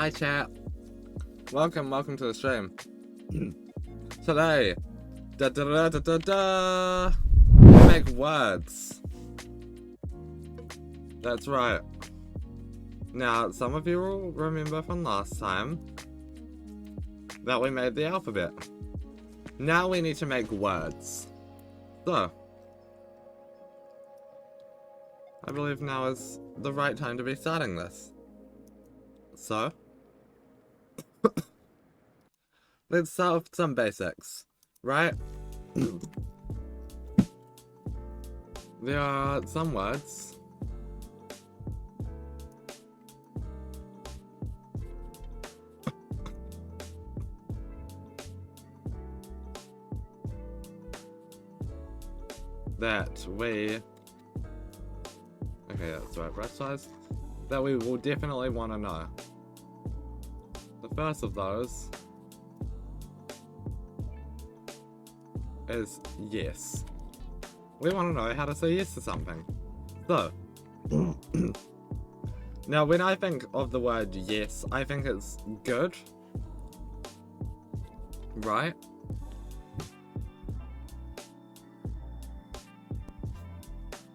Hi chat. Welcome to the stream. Today, we make words. That's right. Now, some of you will remember from last time that we made the alphabet. Now we need to make words. So, I believe now is the right time to be starting this. So, let's start with some basics, right? There are some words that we, okay, that's right, brush size, that we will definitely want to know. The first of those is yes. We want to know how to say yes to something. So, now when I think of the word yes, I think it's good, right?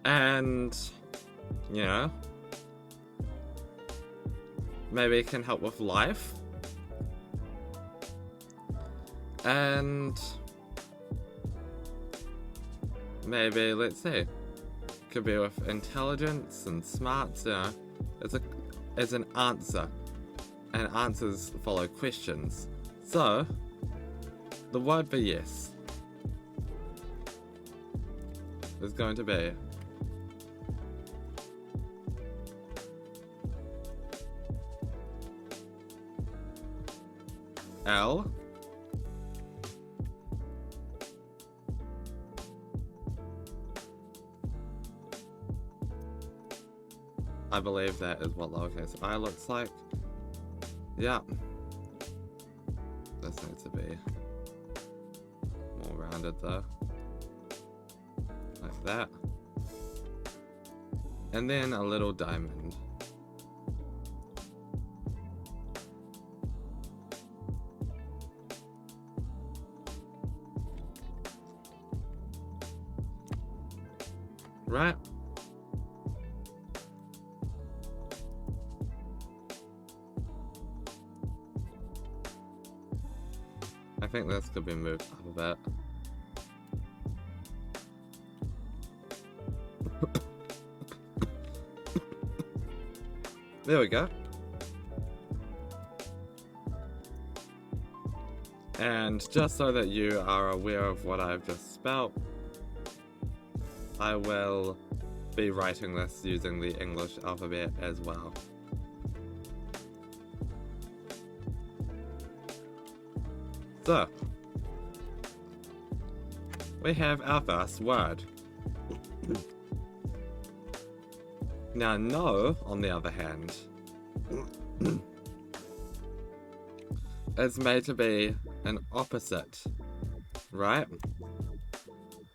And, you know, maybe it can help with life. And maybe, let's see, could be with intelligence and smarts, you know. It's an answer. And answers follow questions. So, the word for yes is going to be L I believe that is what lowercase I looks like. Yeah. This needs to be more rounded though. Like that. And then a little diamond. Right? I think this could be moved up a bit. There we go. And just so that you are aware of what I've just spelt, I will be writing this using the English alphabet as well. So, we have our first word. Now, no, on the other hand, is made to be an opposite, right?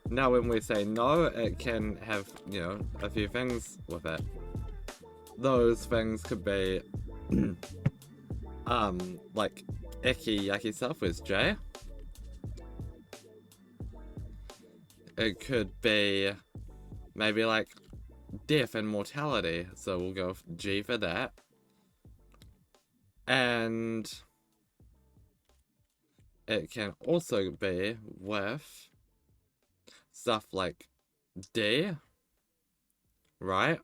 Now, when we say no, it can have, you know, a few things with it. Those things could be, like, icky, yucky stuff with J. It could be maybe like death and mortality, so we'll go with G for that. And it can also be with stuff like D, right?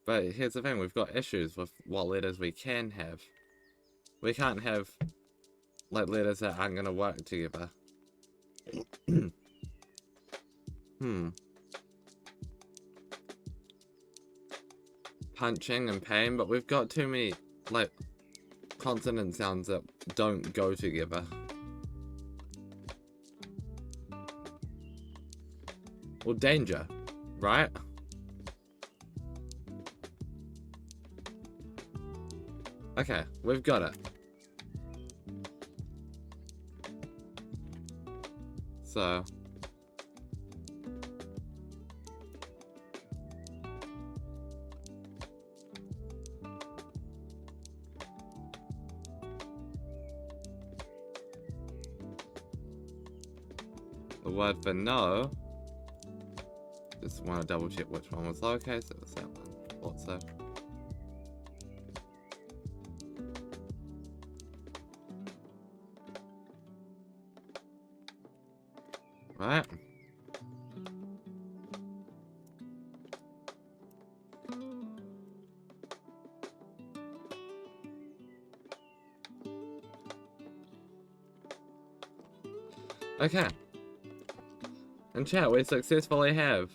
But here's the thing, we've got issues with what letters we can have. We can't have, like, letters that aren't gonna work together. Punching and pain, but we've got too many, like, consonant sounds that don't go together. Well, danger, right? Okay, we've got it. So, The word for no. Just want to double check which one was lowercase. It was that one. Thought so. Right. Okay. And chat, we successfully have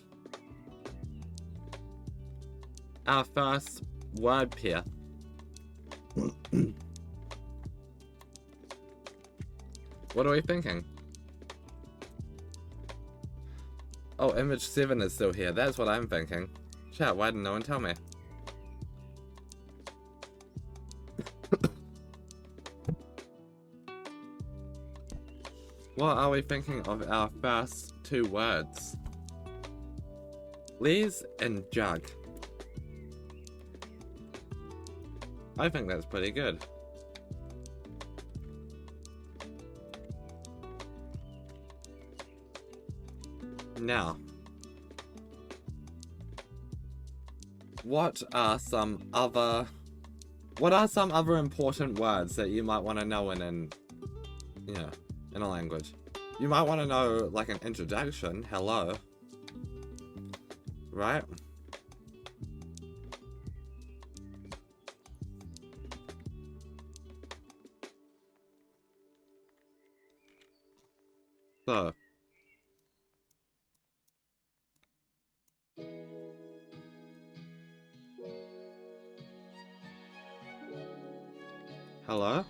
our first word pair. What are we thinking? Oh, image 7 is still here. That's what I'm thinking. Chat, why didn't no one tell me? What are we thinking of our first two words? Les and jug. I think that's pretty good. Now, what are some other important words that you might want to know in a language? You might want to know, like, an introduction, hello, right? So, hello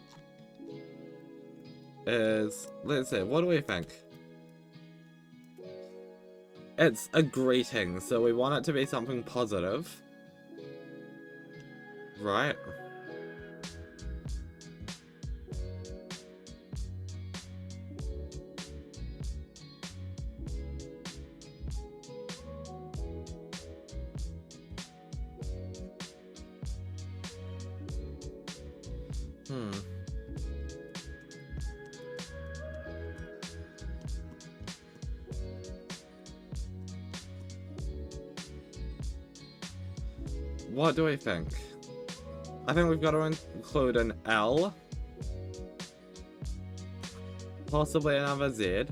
is, let's see, what do we think? It's a greeting, so we want it to be something positive, right? What do we think? I think we've got to include an L. Possibly another Z.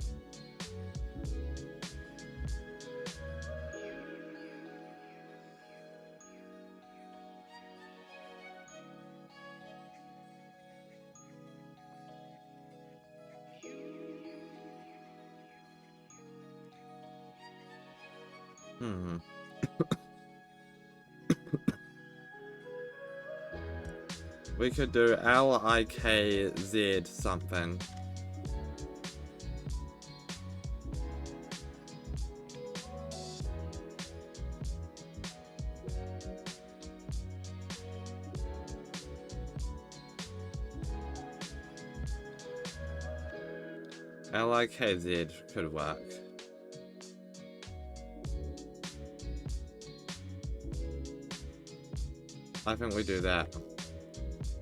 We could do L-I-K-Z something. L-I-K-Z could work. I think we do that.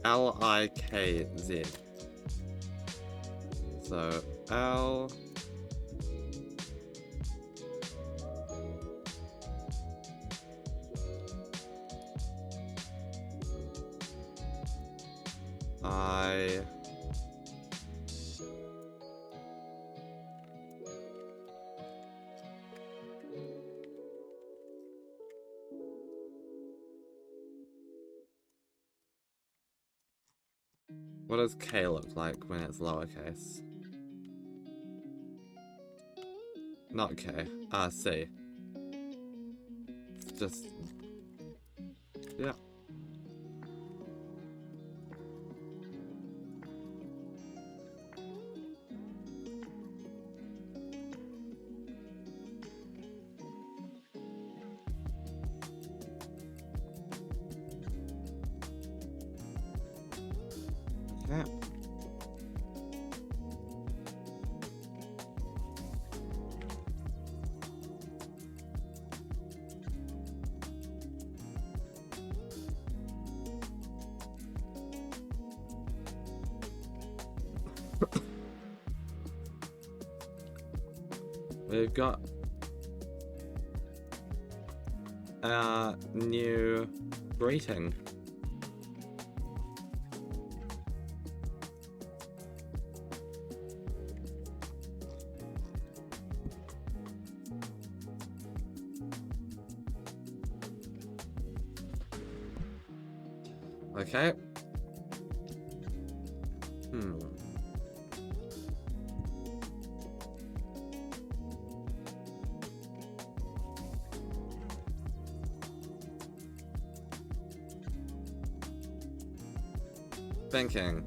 L-I-K-Z. So, L... I... What does K look like when it's lowercase? Not K. C. It's just... Yeah. Okay. We've got our new greeting. Okay. Thinking.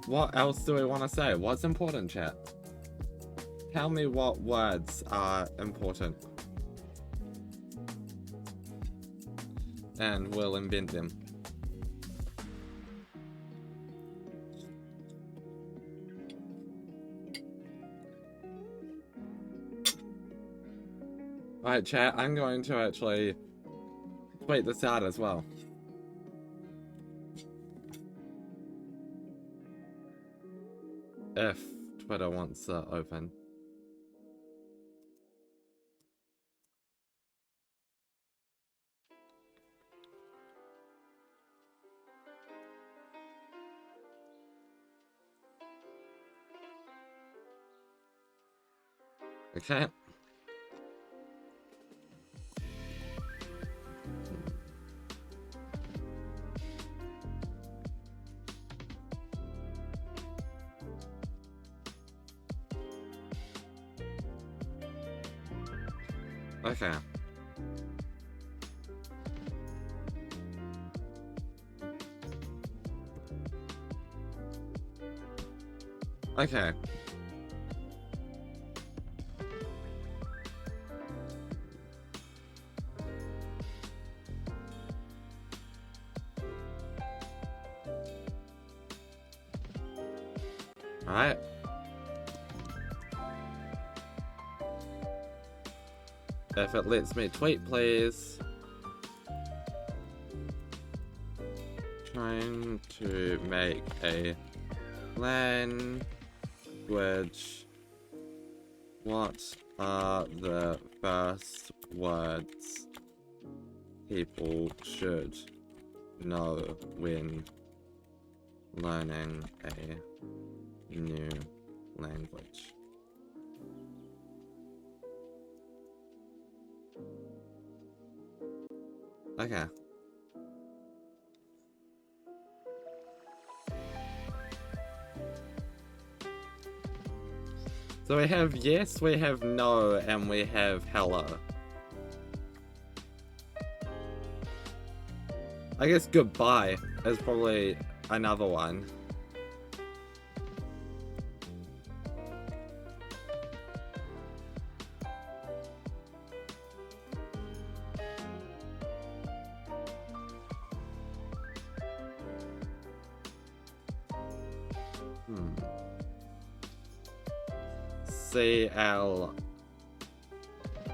What else do we want to say? What's important, chat? Tell me what words are important. And we'll invent them. Alright, chat, I'm going to actually tweet this out as well. If Twitter wants to open. Okay. Okay. Okay. Alright. If it lets me tweet, please. Trying to make a language. What are the first words people should know when learning a new language? Okay. So we have yes, we have no, and we have hello. I guess goodbye is probably another one.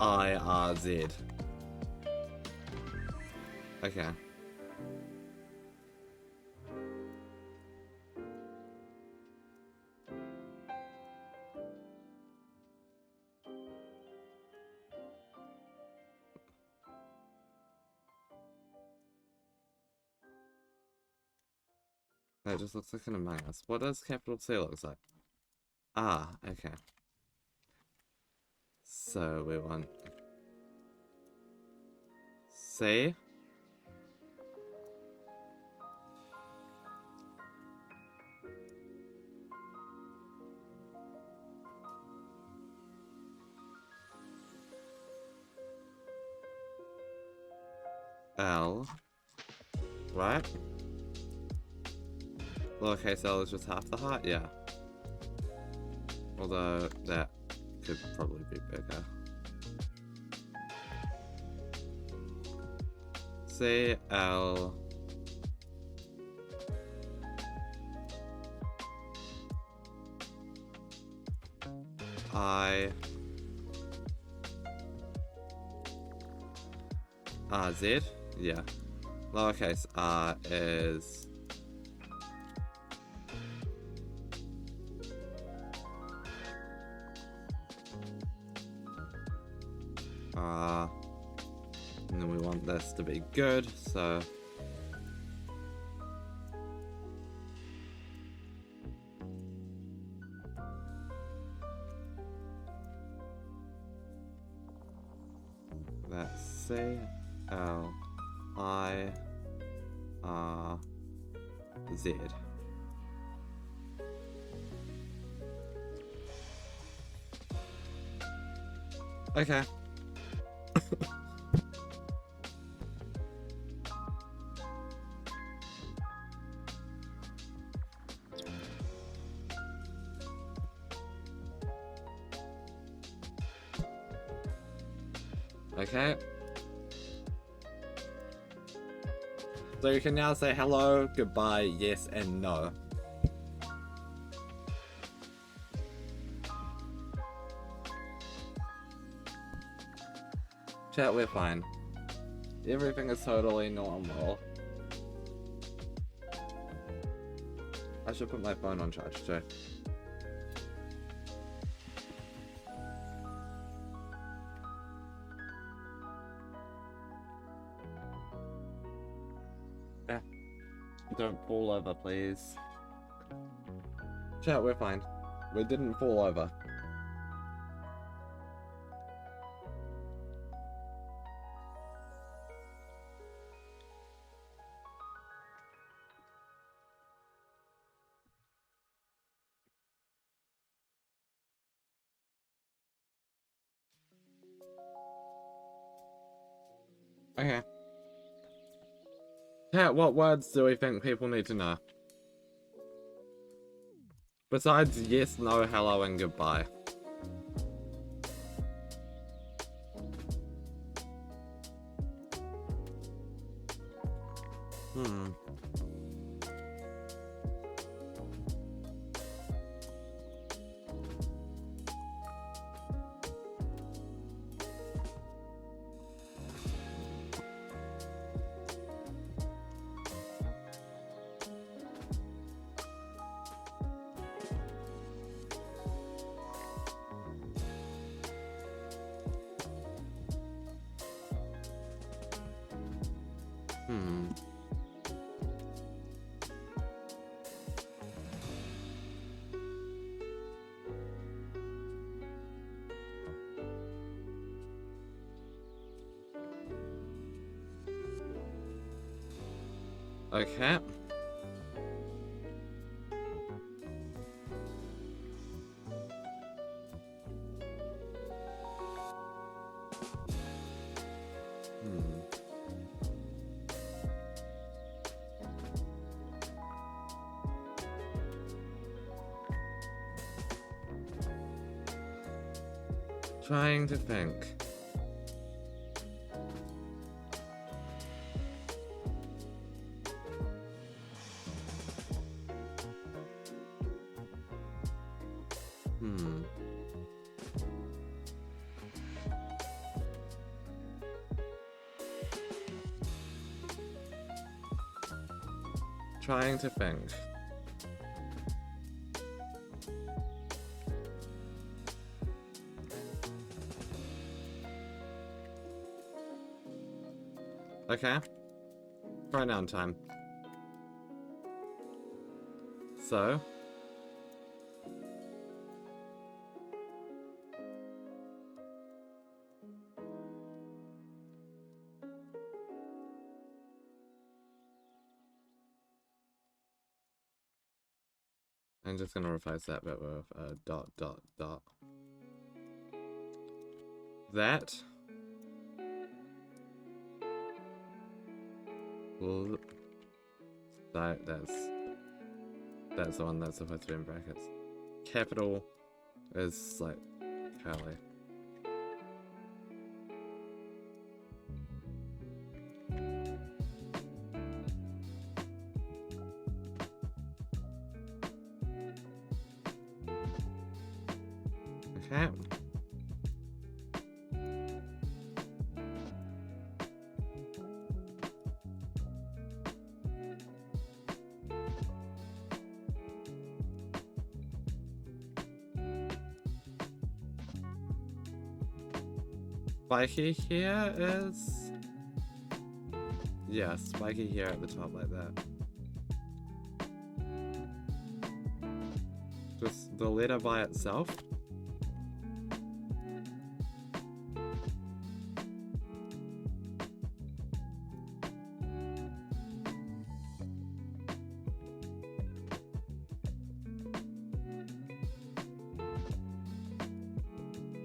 CLIRZ. Okay. That just looks like an Among Us. What does capital C looks like? Ah, okay. So we want C. L. Right? Lowercase l is just half the height? Yeah. Although that could probably be bigger. C, L. I R Z. Yeah. Lowercase r is and then we want this to be good, so that's C L I R Z. Okay. Okay. So you can now say hello, goodbye, yes, and no. Chat, we're fine. Everything is totally normal. I should put my phone on charge too. Yeah. Don't fall over, please. Chat, we're fine. We didn't fall over. Okay. Chat, what words do we think people need to know? Besides yes, no, hello, and goodbye. Okay. Trying to think. Trying to think. Okay. Pronoun time. So. I'm just gonna replace that bit with a dot, dot, dot. That. Well, that's the one that's supposed to be in brackets. Capital is like curly. Okay. Spiky here is... Yeah, spiky here at the top like that. Just the letter by itself.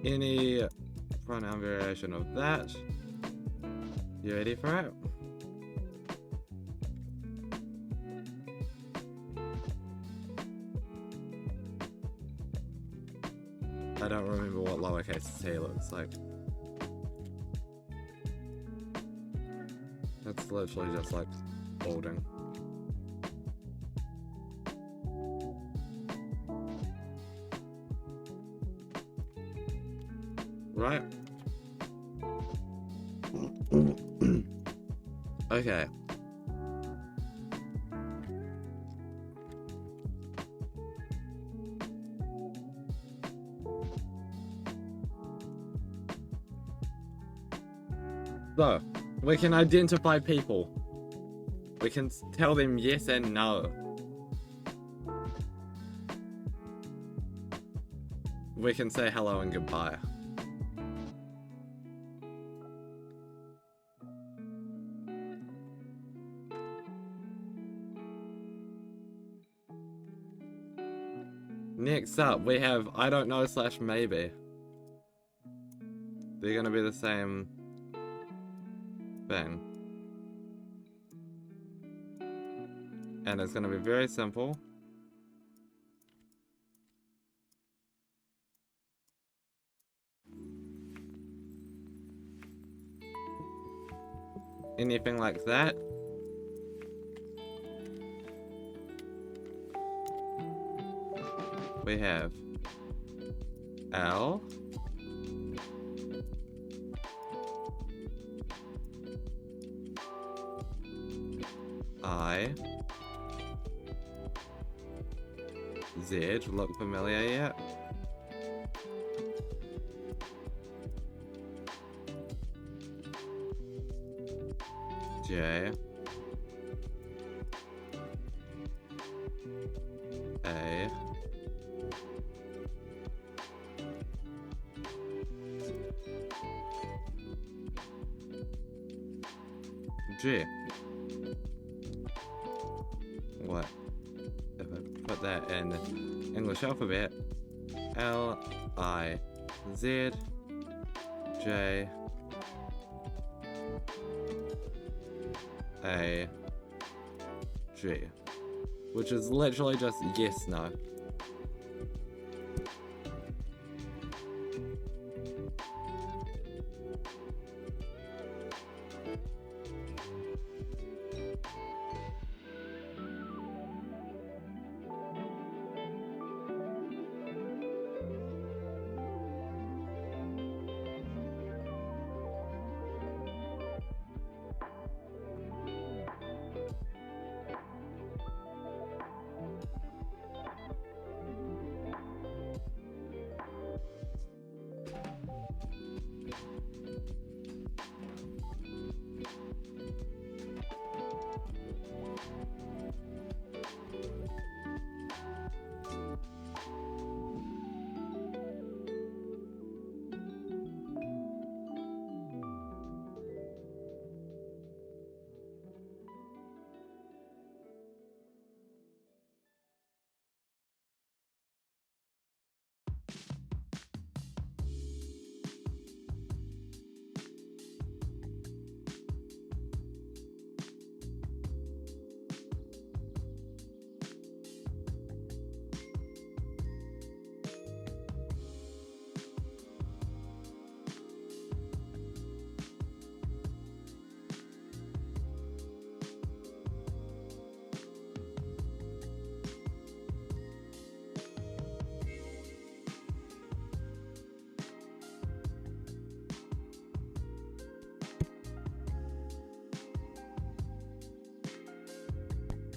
Any pronoun variation of that. You ready for it? I don't remember what lowercase t looks like. It's literally just like folding. Right? Okay. So, we can identify people. We can tell them yes and no. We can say hello and goodbye. Next up, we have I don't know / maybe. They're gonna be the same thing. And it's gonna be very simple. Anything like that. We have L, I, Z. Look familiar yet? J, A, G. What? If I put that in English alphabet, L, I, Z, J, A, G. Which is literally just yes, no.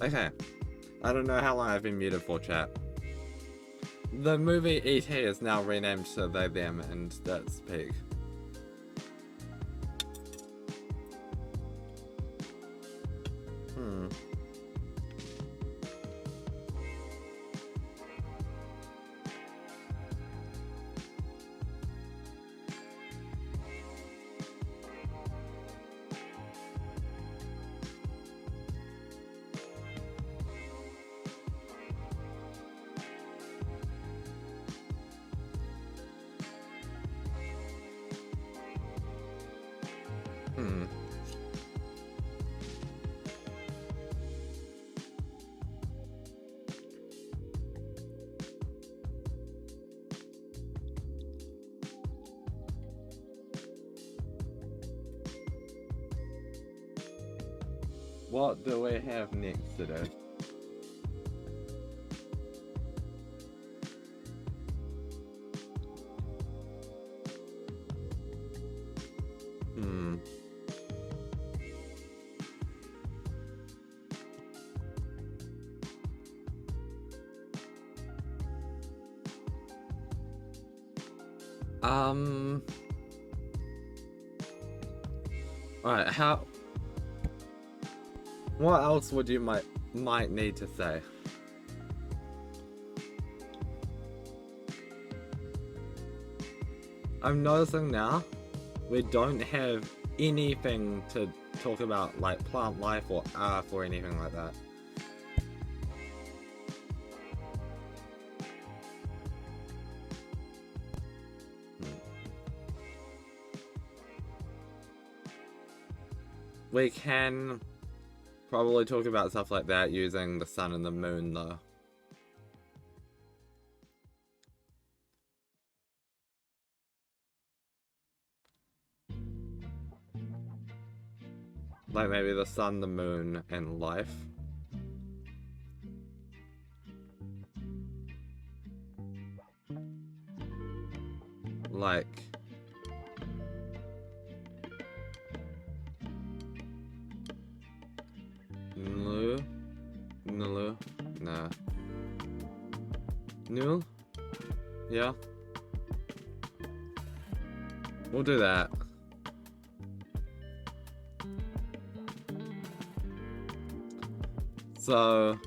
Okay. I don't know how long I've been muted for, chat. The movie E.T. is now renamed to They, Them, and that's Pig. Hmm. Hmm. What do we have next today? Hmm. Alright, what else would you might need to say? I'm noticing now we don't have anything to talk about, like plant life or earth or anything like that. We can probably talk about stuff like that using the sun and the moon, though. Like maybe the sun, the moon, and life. Like... Nulu? Nah. Nul? Yeah? We'll do that. So...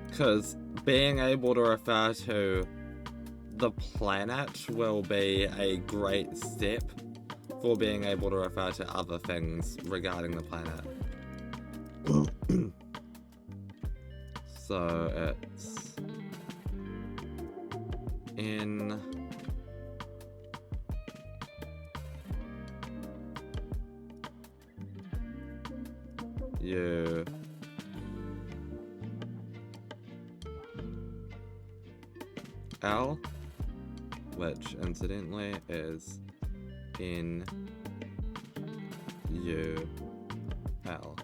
because being able to refer to the planet will be a great step for being able to refer to other things regarding the planet. So it's in you L, which incidentally is in U L.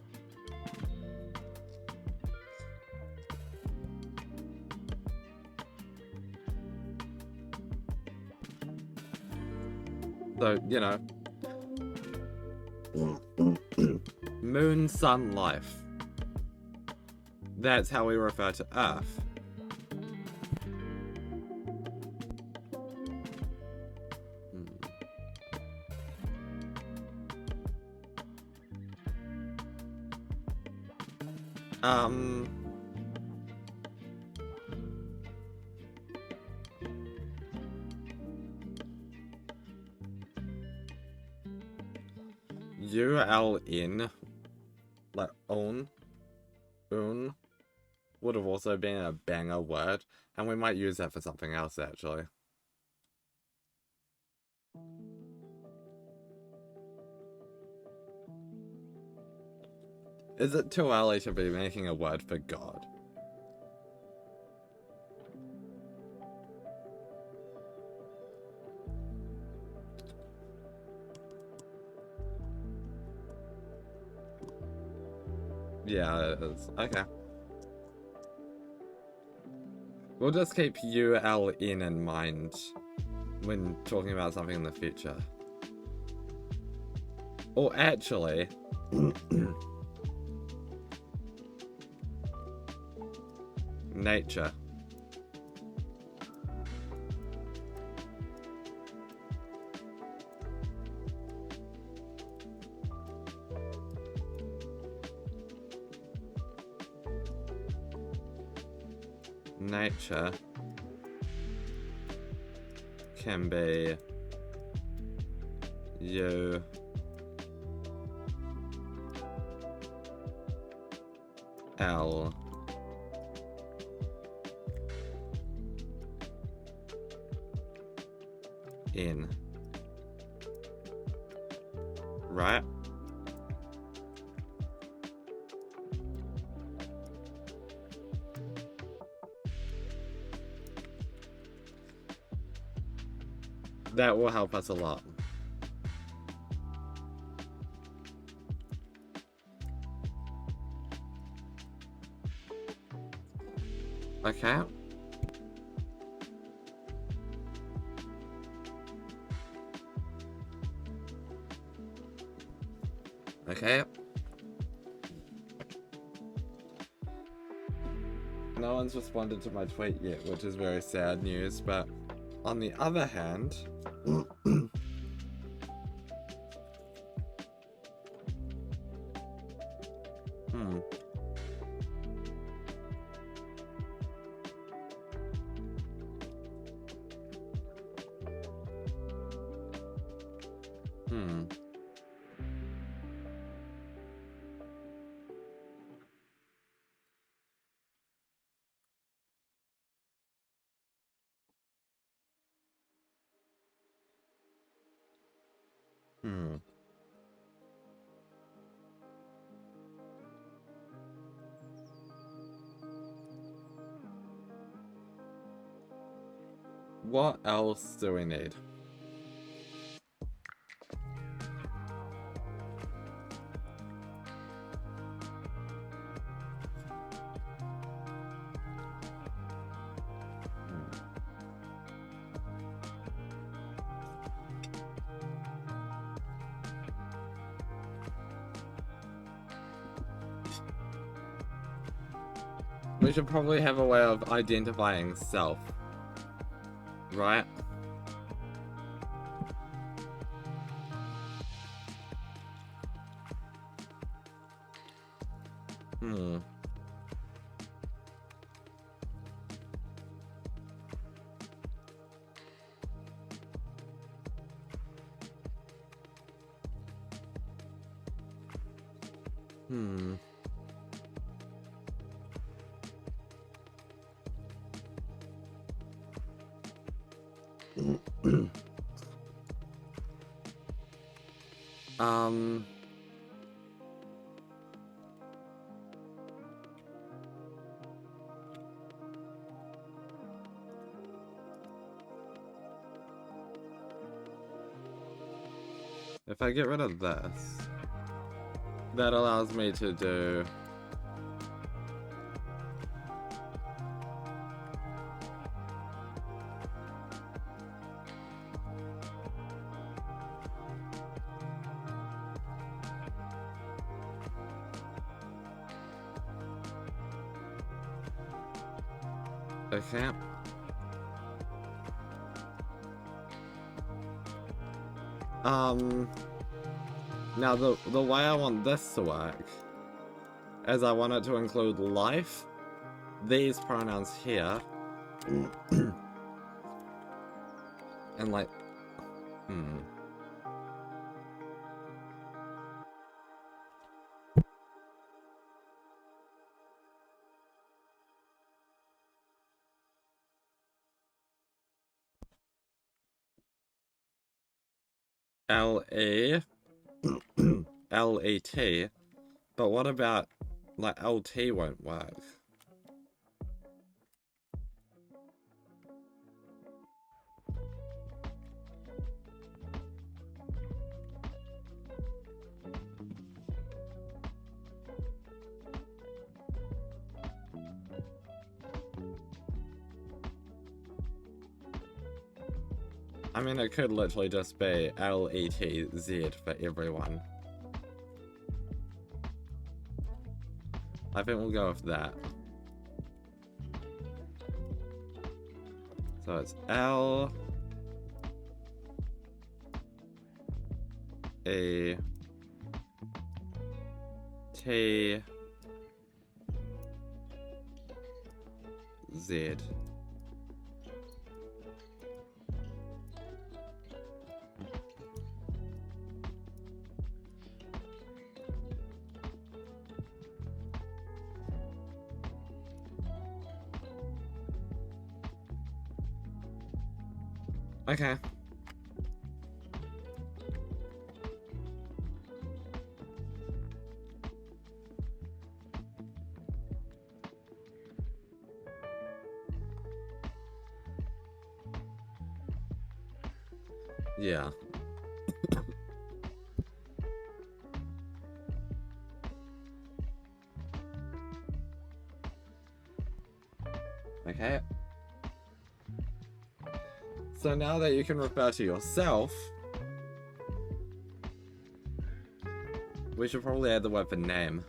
So, you know, moon, sun, life. That's how we refer to Earth. ULN, like own, would have also been a banger word, and we might use that for something else actually. Is it too early to be making a word for God? Yeah, it is. Okay. We'll just keep ULN in mind when talking about something in the future. Or actually, Nature. Nature can be you L N, right? That will help us a lot. Okay. Okay. No one's responded to my tweet yet, which is very sad news, but on the other hand, hmm. Hmm. Hmm. What else do we need? We should probably have a way of identifying self, right? Hmm. Hmm. um... If I get rid of this, that allows me to do... Okay. Now the way I want this to work is I want it to include life, these pronouns here, and like, L-E, L-E-T, but what about, like, L-T won't work? I mean, it could literally just be L-E-T-Z for everyone. I think we'll go with that. So it's L A T Z. Okay. Yeah. Okay. So now that you can refer to yourself, we should probably add the word for name.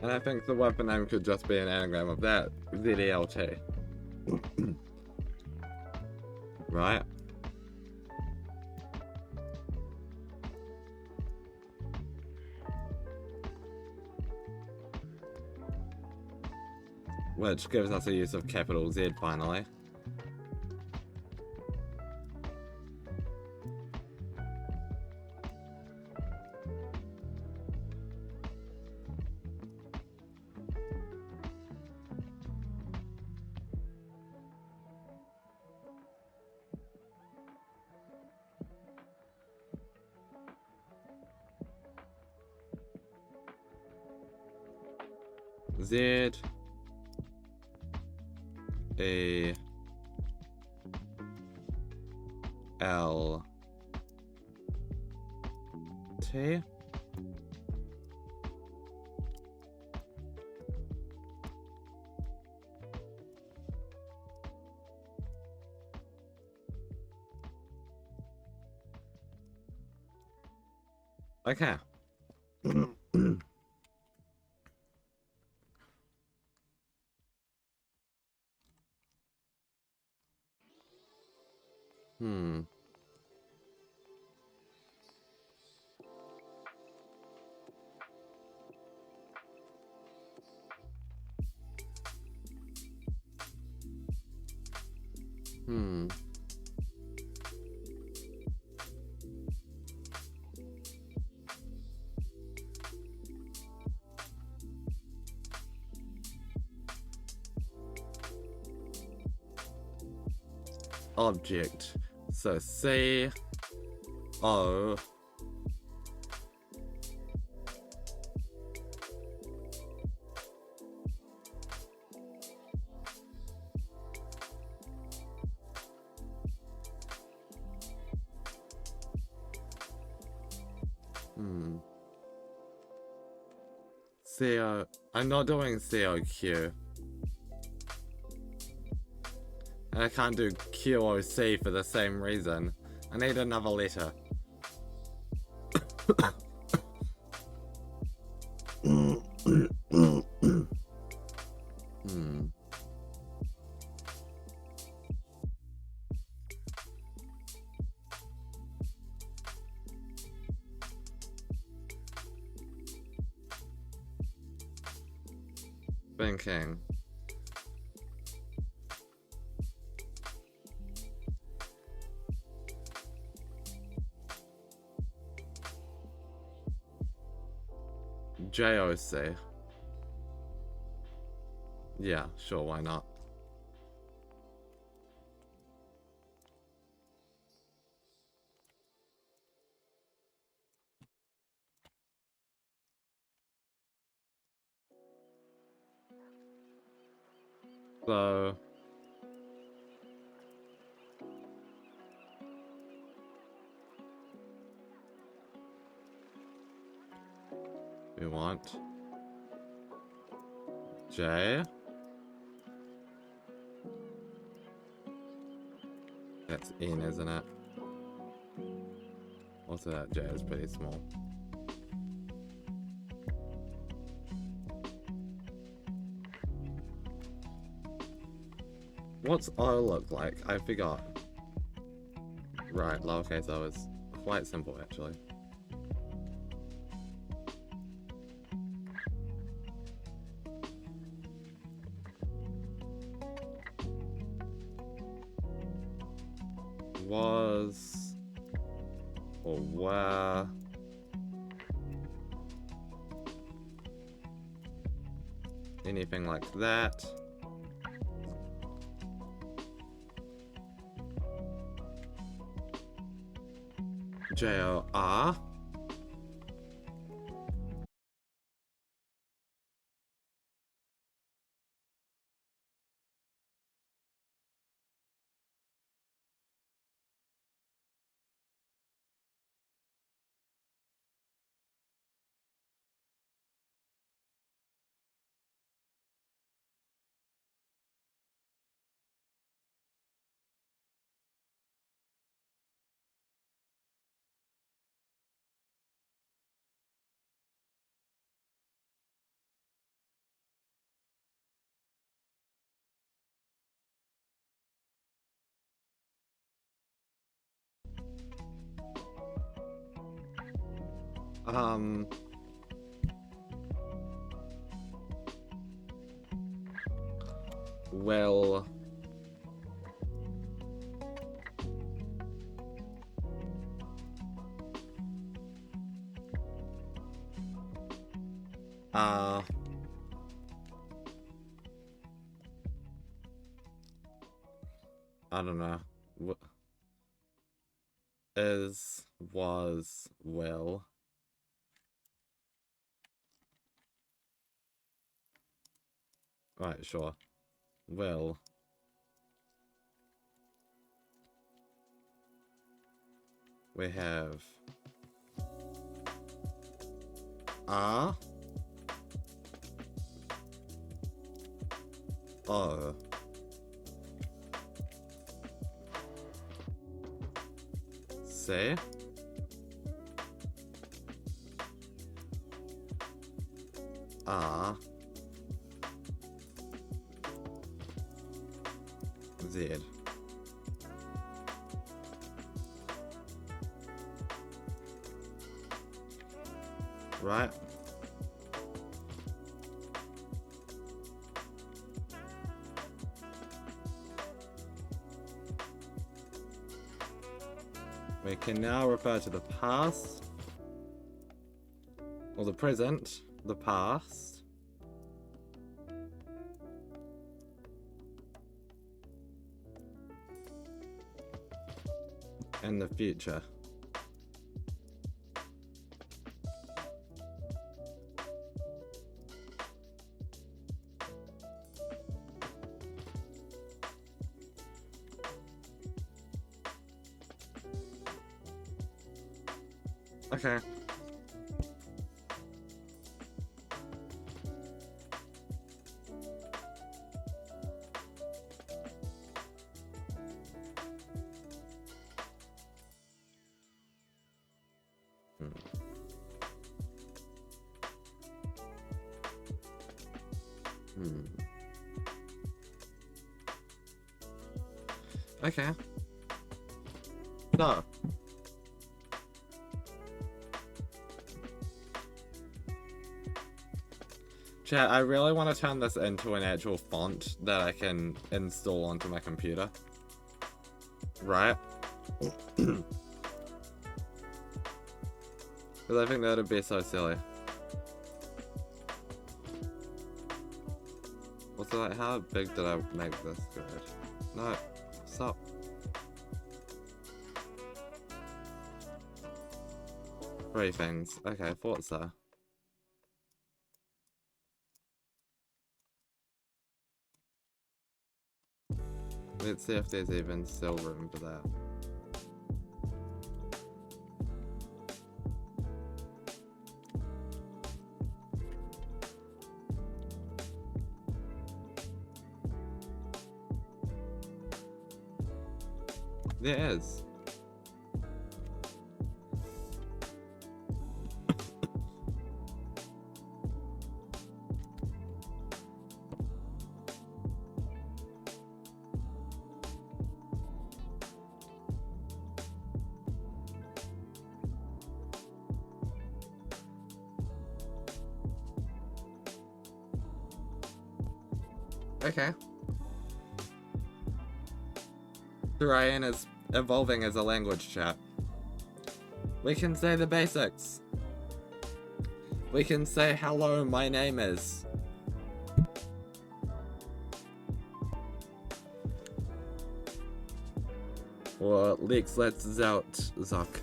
And I think the word for name could just be an anagram of that, ZELT. Right? Which gives us a use of capital Z finally. Z A L T. Okay. Hmm. Hmm. Object. So C O CO. I'm not doing COQ. And I can't do QOC for the same reason. I need another letter. Thinking. JOC. Yeah, sure, why not? So we want J that's N, isn't it? Also, that J is pretty small. What's O look like? I forgot. Right, lowercase o is quite simple, actually. Was or were anything like that. J-O-R. Well, I don't know. Is, was, will. Right, sure. Will. We have are, oh, say, are, Z. Right? We can now refer to the past, or the present, the past, and the future. Okay. Okay. So. Chat, I really want to turn this into an actual font that I can install onto my computer. Right? Because I think that would be so silly. Also, like, how big did I make this grid? No, stop. Three things. Okay, thought so. Let's see if there's even still room for that. There is. Okay. Korean is evolving as a language, chat. We can say the basics. We can say hello, my name is. Or let's Zock.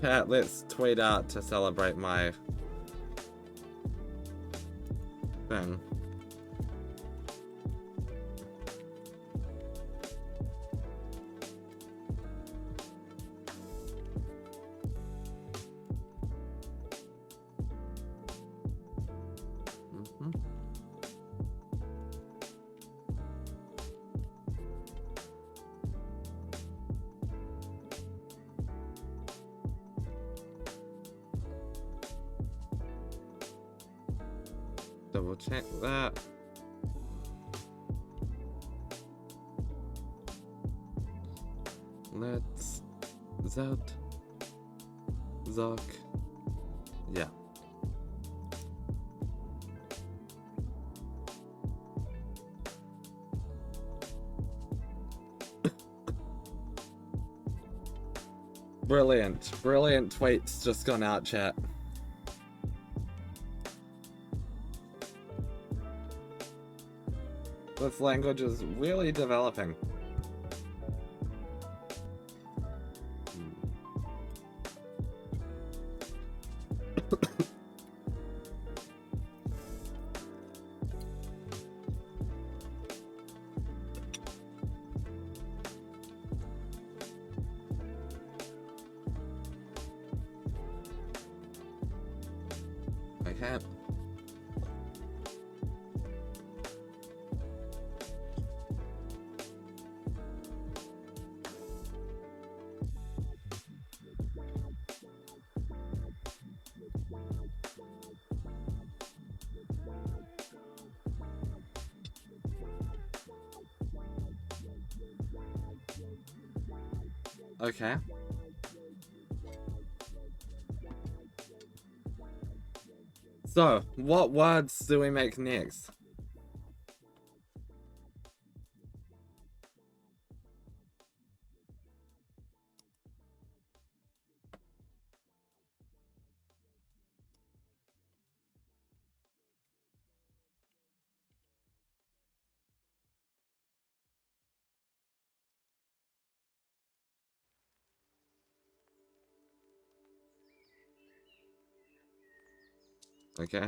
Chat, let's tweet out to celebrate my thing. Double check that. Let's Zock. Yeah. Brilliant tweets just gone out, chat. This language is really developing. Okay. Okay. So, what words do we make next? Okay.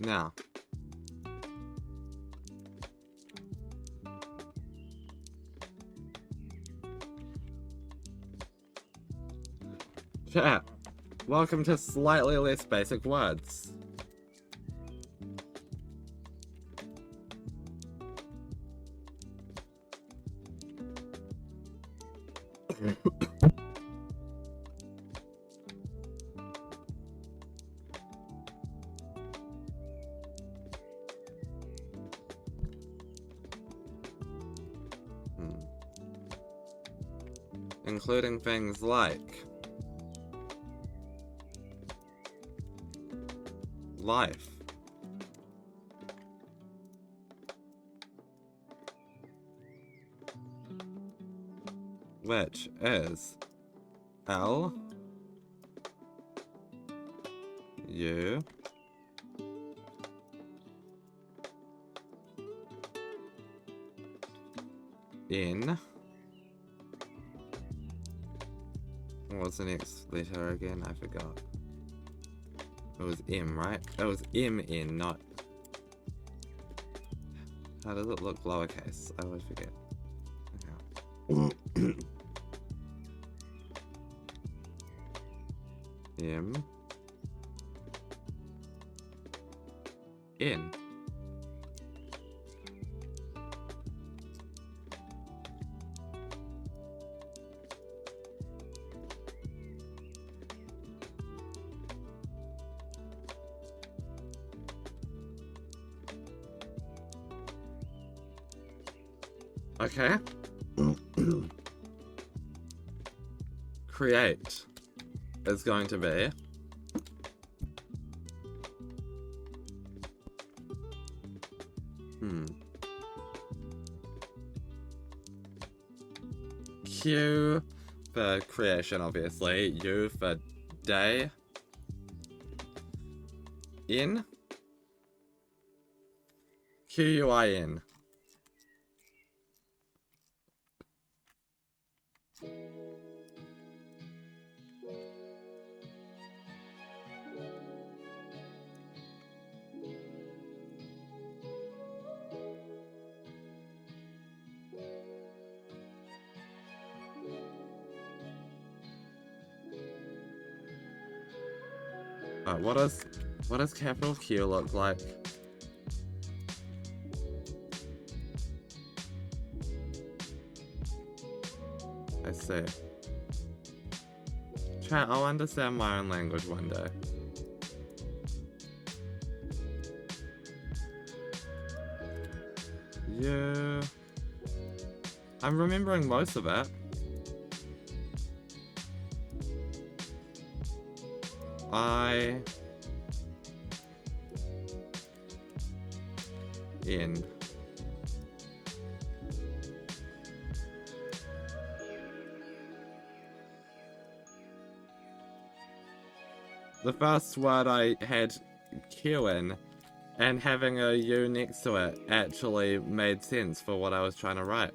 Now. Chat, welcome to slightly less basic words. Including things like life, which is L U N. What's the next letter again? I forgot. It was M, right? It was M-N, not How does it look lowercase? I always forget. Okay. M N. Okay. Create is going to be Q for creation, obviously. U for day. In. Quin. What does capital Q look like? I see. Chat, I'll understand my own language one day. Yeah. I'm remembering most of it. In. The first word I had Q in, and having a U next to it actually made sense for what I was trying to write.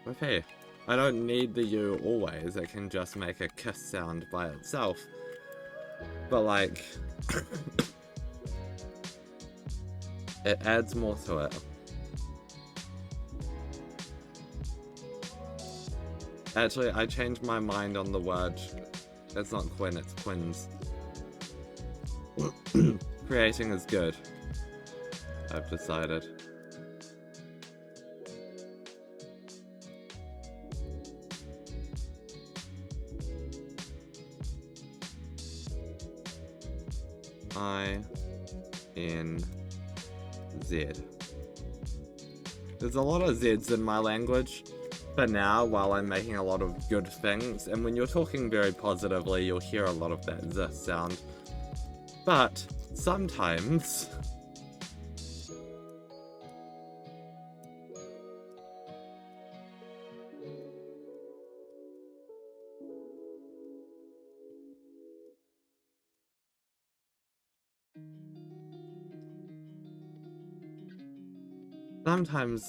Okay. I don't need the U always, it can just make a kiss sound by itself. But like, it adds more to it. Actually, I changed my mind on the word. It's not Quinn, it's Quins. Creating is good. I've decided. I-N-Z. There's a lot of Z's in my language for now while I'm making a lot of good things, and when you're talking very positively, you'll hear a lot of that Z sound. But sometimes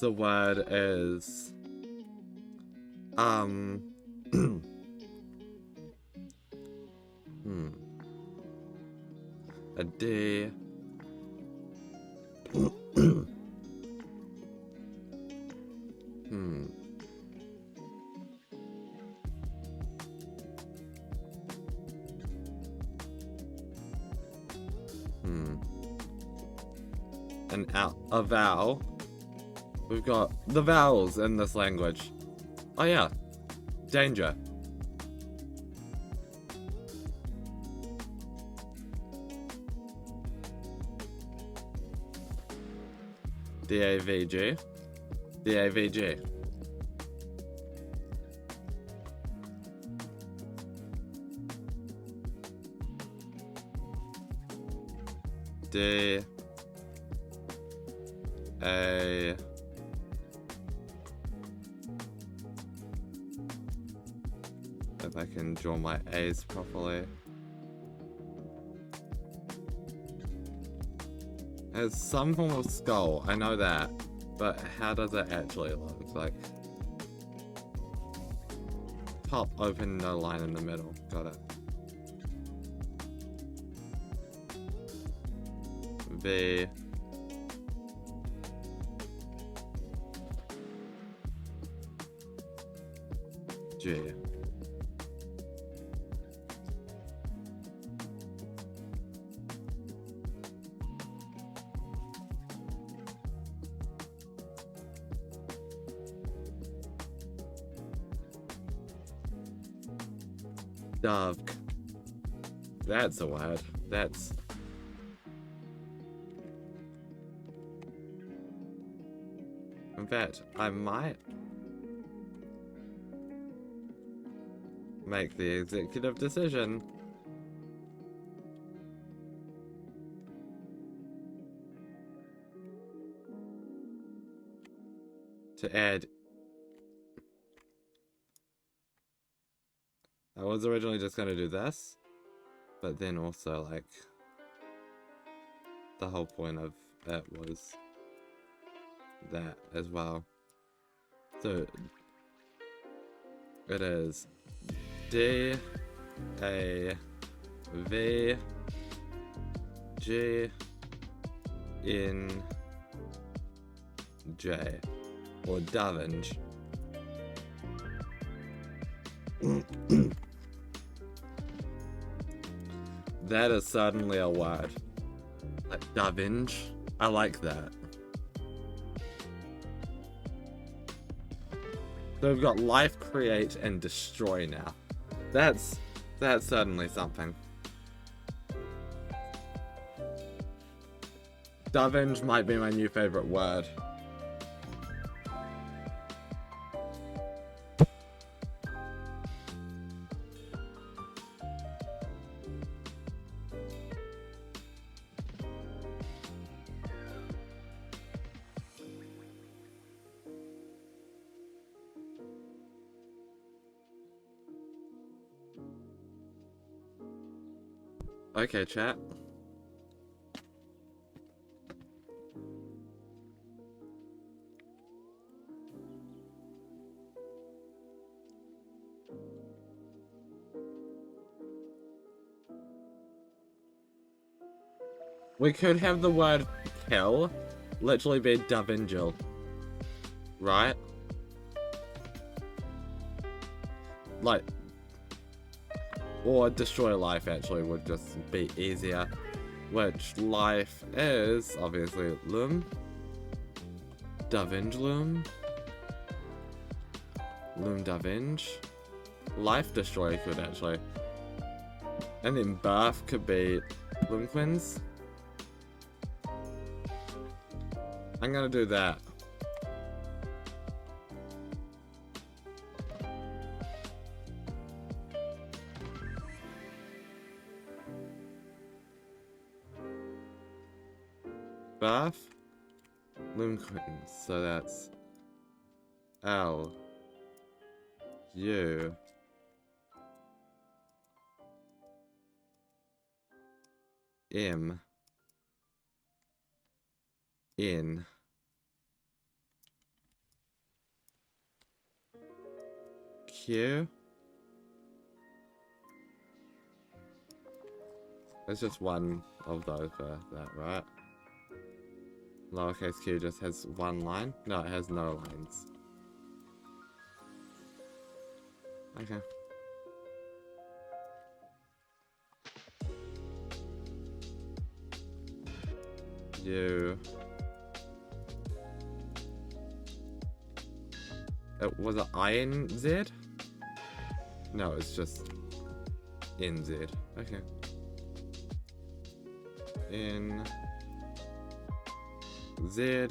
the word is a D. A vowel. We've got the vowels in this language. Oh yeah. Danger. D-A-V-G. D-A-V-G. D A if I can draw my A's properly. It's some form of skull, I know that, but how does it actually look like? Top, open, no line in the middle. Got it. V G. Dove. That's a word. That's... In fact, I might make the executive decision to add... I was originally just going to do this, but then also, like, the whole point of it was that as well. So, it is D, A, V, G, N, J, or Davinge. That is suddenly a word. Like Davinge. I like that. So we've got life, create, and destroy now. That's certainly something. Davinge might be my new favorite word. Okay, chat. We could have the word kill literally be Davingel. Right? Like, or destroy life actually would just be easier. Which life is obviously Loom. Davinge Loom. Loom Davinge. Life destroy could actually. And then birth could be Loomquins. I'm gonna do that. Birth, Loomquins, so that's L, U, M, N, Q. There's just one of those for that, right? Lowercase q just has one line? No, it has no lines. Okay. U. Was it INZ? No, it's just NZ. Okay. N. Z.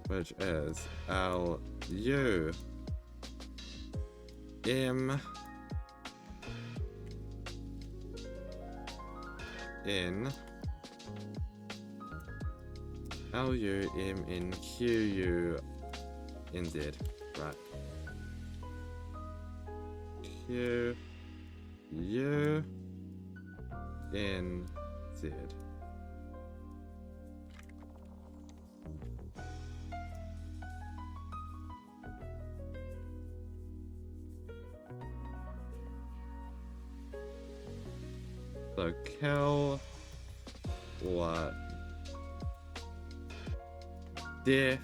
Which is L, U, M, N, L, U, M, N, Q, U, N, Z. Right. Q, U, N, Z. So kill what deaf,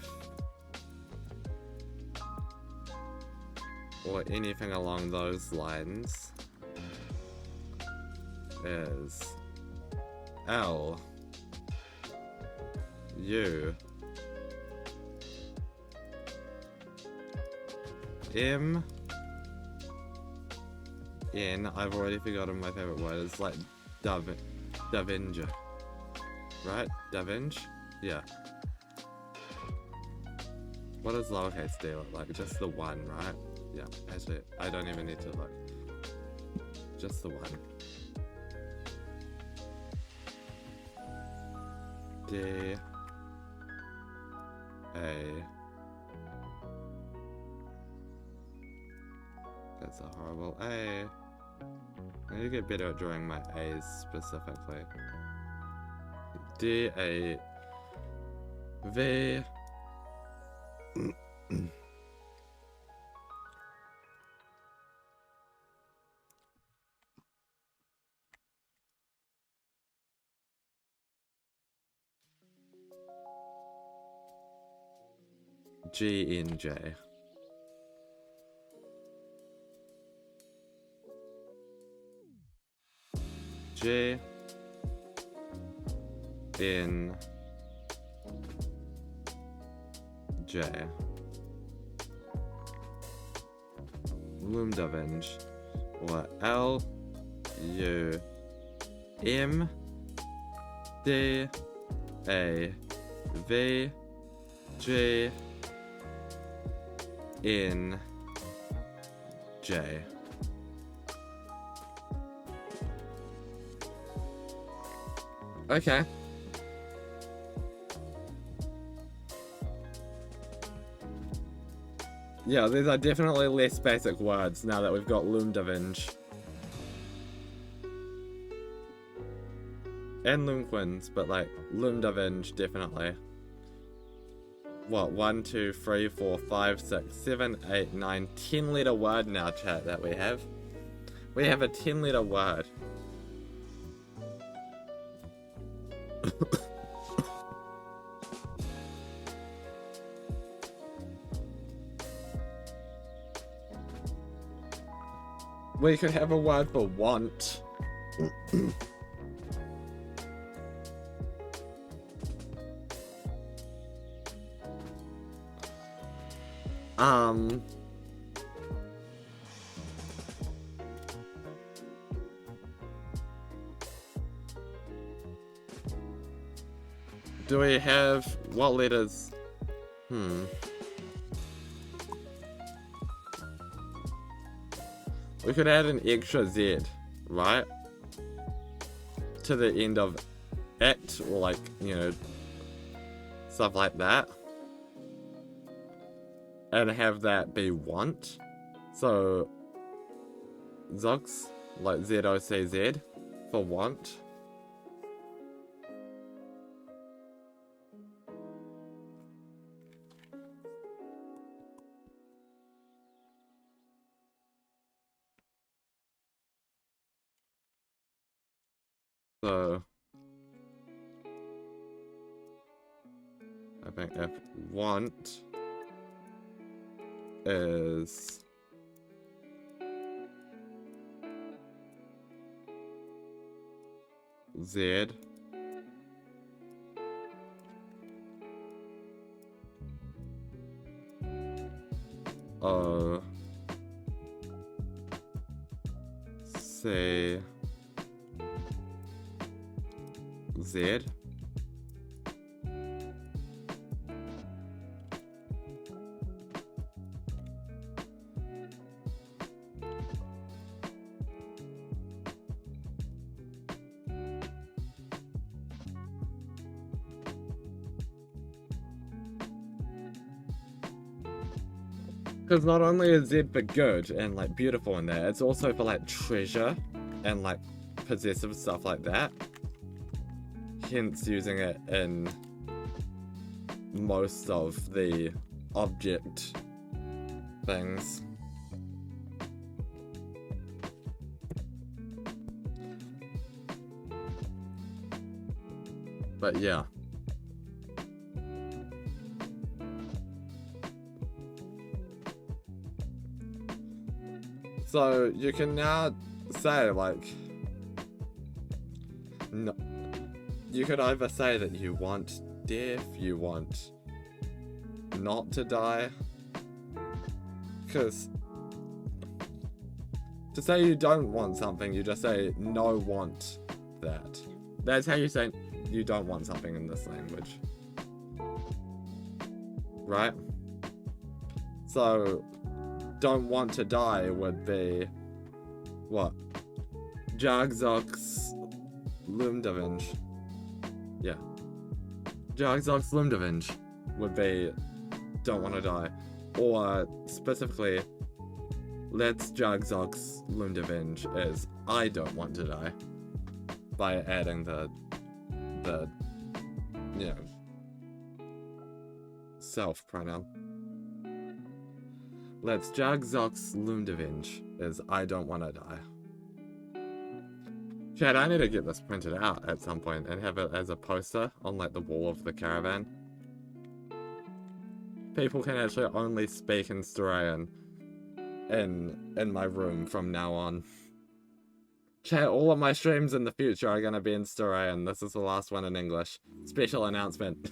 or anything along those lines is L U M N. I've already forgotten my favorite word. It's like Da Vinci, right? Da Vinci? Yeah. What does lowercase d look like? Just the one, right? Yeah, actually, I don't even need to look. Just the one. D A. That's a horrible A. I need to get better at drawing my A's specifically. D A V G N J. J N J. Lumdavenge, or L U M D A V G N J. Okay. Yeah, these are definitely less basic words now that we've got Lumdavenge. And Loomquins, but like, Lumdavenge definitely. What, 1, 2, 3, 4, 5, 6, 7, 8, 9, 10 letter word now, chat, that we have. We have a 10 letter word. We could have a word for want. Do we have what letters? We could add an extra Z, right? To the end of it, or like, you know, stuff like that. And have that be want. So, Zox, like Z-O-C-Z, for want. So, I think if want is Z, O, C, Z. Because not only is Z for good and like beautiful in there, it's also for like treasure and like possessive stuff like that. Hence using it in most of the object things. But yeah. So you can now say, like, no, you could either say that you want death, you want not to die, because to say you don't want something, you just say no want that. That's how you say you don't want something in this language. Right? So, don't want to die would be, what? Jagzox Lumdavenge. Yeah. Jagzox Lumdavenge would be don't want to die. Or, specifically, Let's Jagzox Lumdavenge is I don't want to die. By adding the you know, self pronoun. Let's Jagzox Lumdavenge is I don't want to die. Chad, I need to get this printed out at some point and have it as a poster on like the wall of the caravan. People can actually only speak in Storayan in my room from now on. Chat, all of my streams in the future are gonna be in Storayan. This is the last one in English. Special announcement.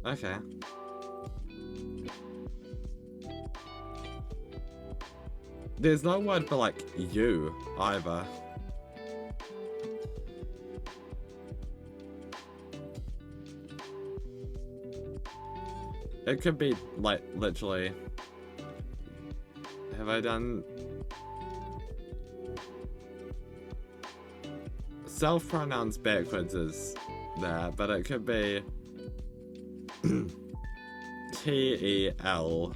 Okay. There's no word for, like, you, either. It could be, like, literally... Have I done... Self-pronouns backwards is there, but it could be... T-E-L-Z.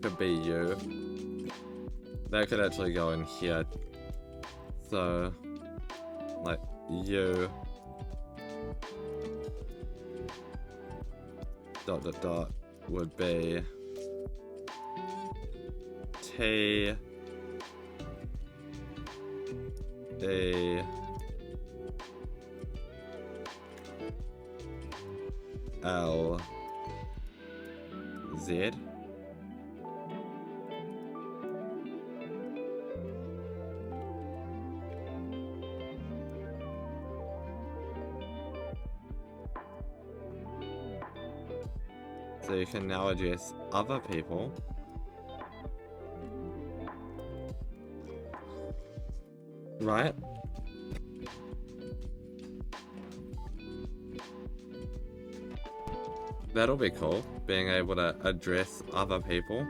Could be you. That could actually go in here. So, like, you. Dot dot dot would be T E L Z. So you can now address other people. Right? That'll be cool, being able to address other people.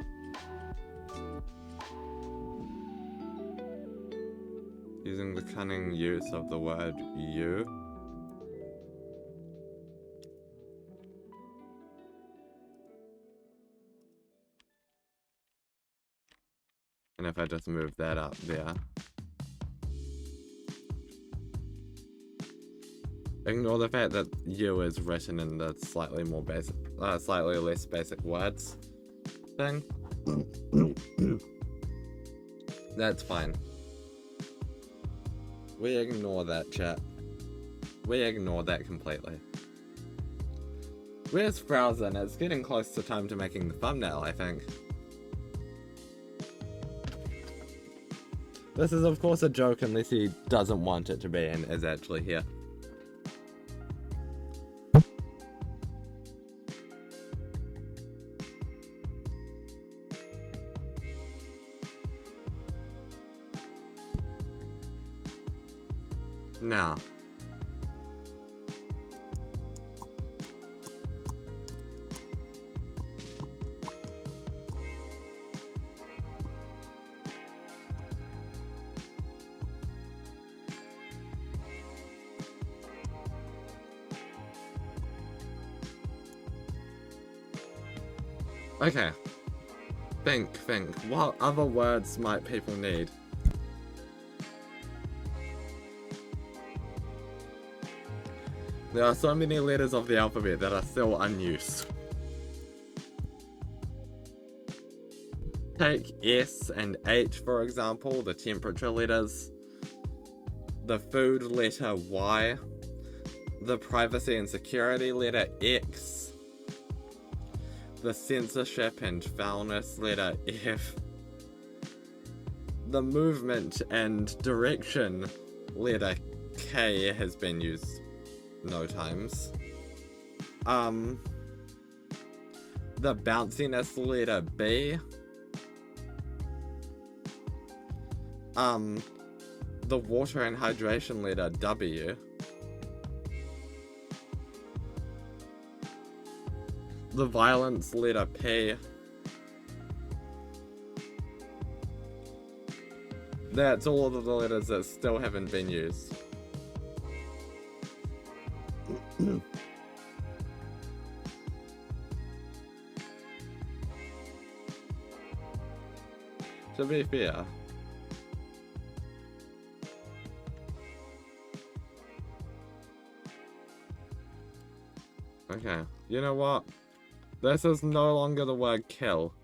Using the cunning use of the word you. And if I just move that up there. Ignore the fact that you is written in the slightly more basic, slightly less basic words thing. That's fine. We ignore that, chat. We ignore that completely. Where's Frowzen? It's getting close to time to making the thumbnail, I think. This is of course a joke unless he doesn't want it to be and is actually here. Now. Okay. Think. What other words might people need? There are so many letters of the alphabet that are still unused. Take S and H, for example, the temperature letters, the food letter Y, the privacy and security letter X, the censorship and foulness letter F, the movement and direction letter K has been used no times. The bounciness letter B. The water and hydration letter W. The violence letter P. That's all of the letters that still haven't been used. To be fair, okay, you know what? This is no longer the word kill.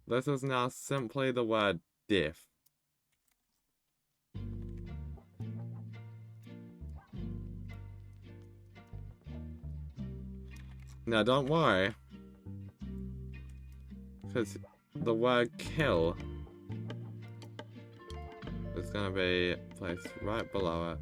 This is now simply the word death. Now don't worry, because the word kill is going to be placed right below it.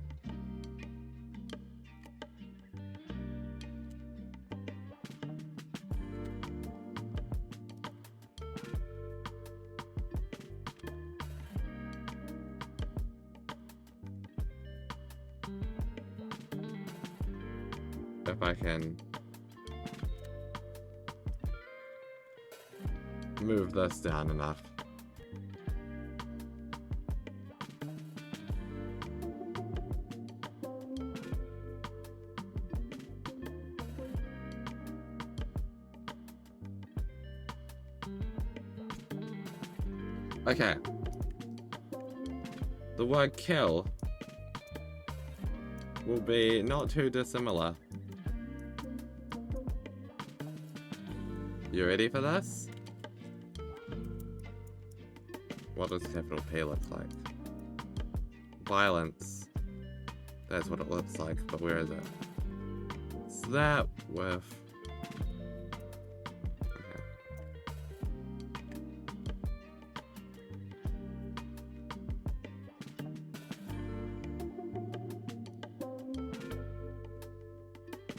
If I can move this down enough. Okay. The word kill will be not too dissimilar. You ready for this? What does capital P look like? Violence. That's what it looks like, but where is it? It's that with... Okay.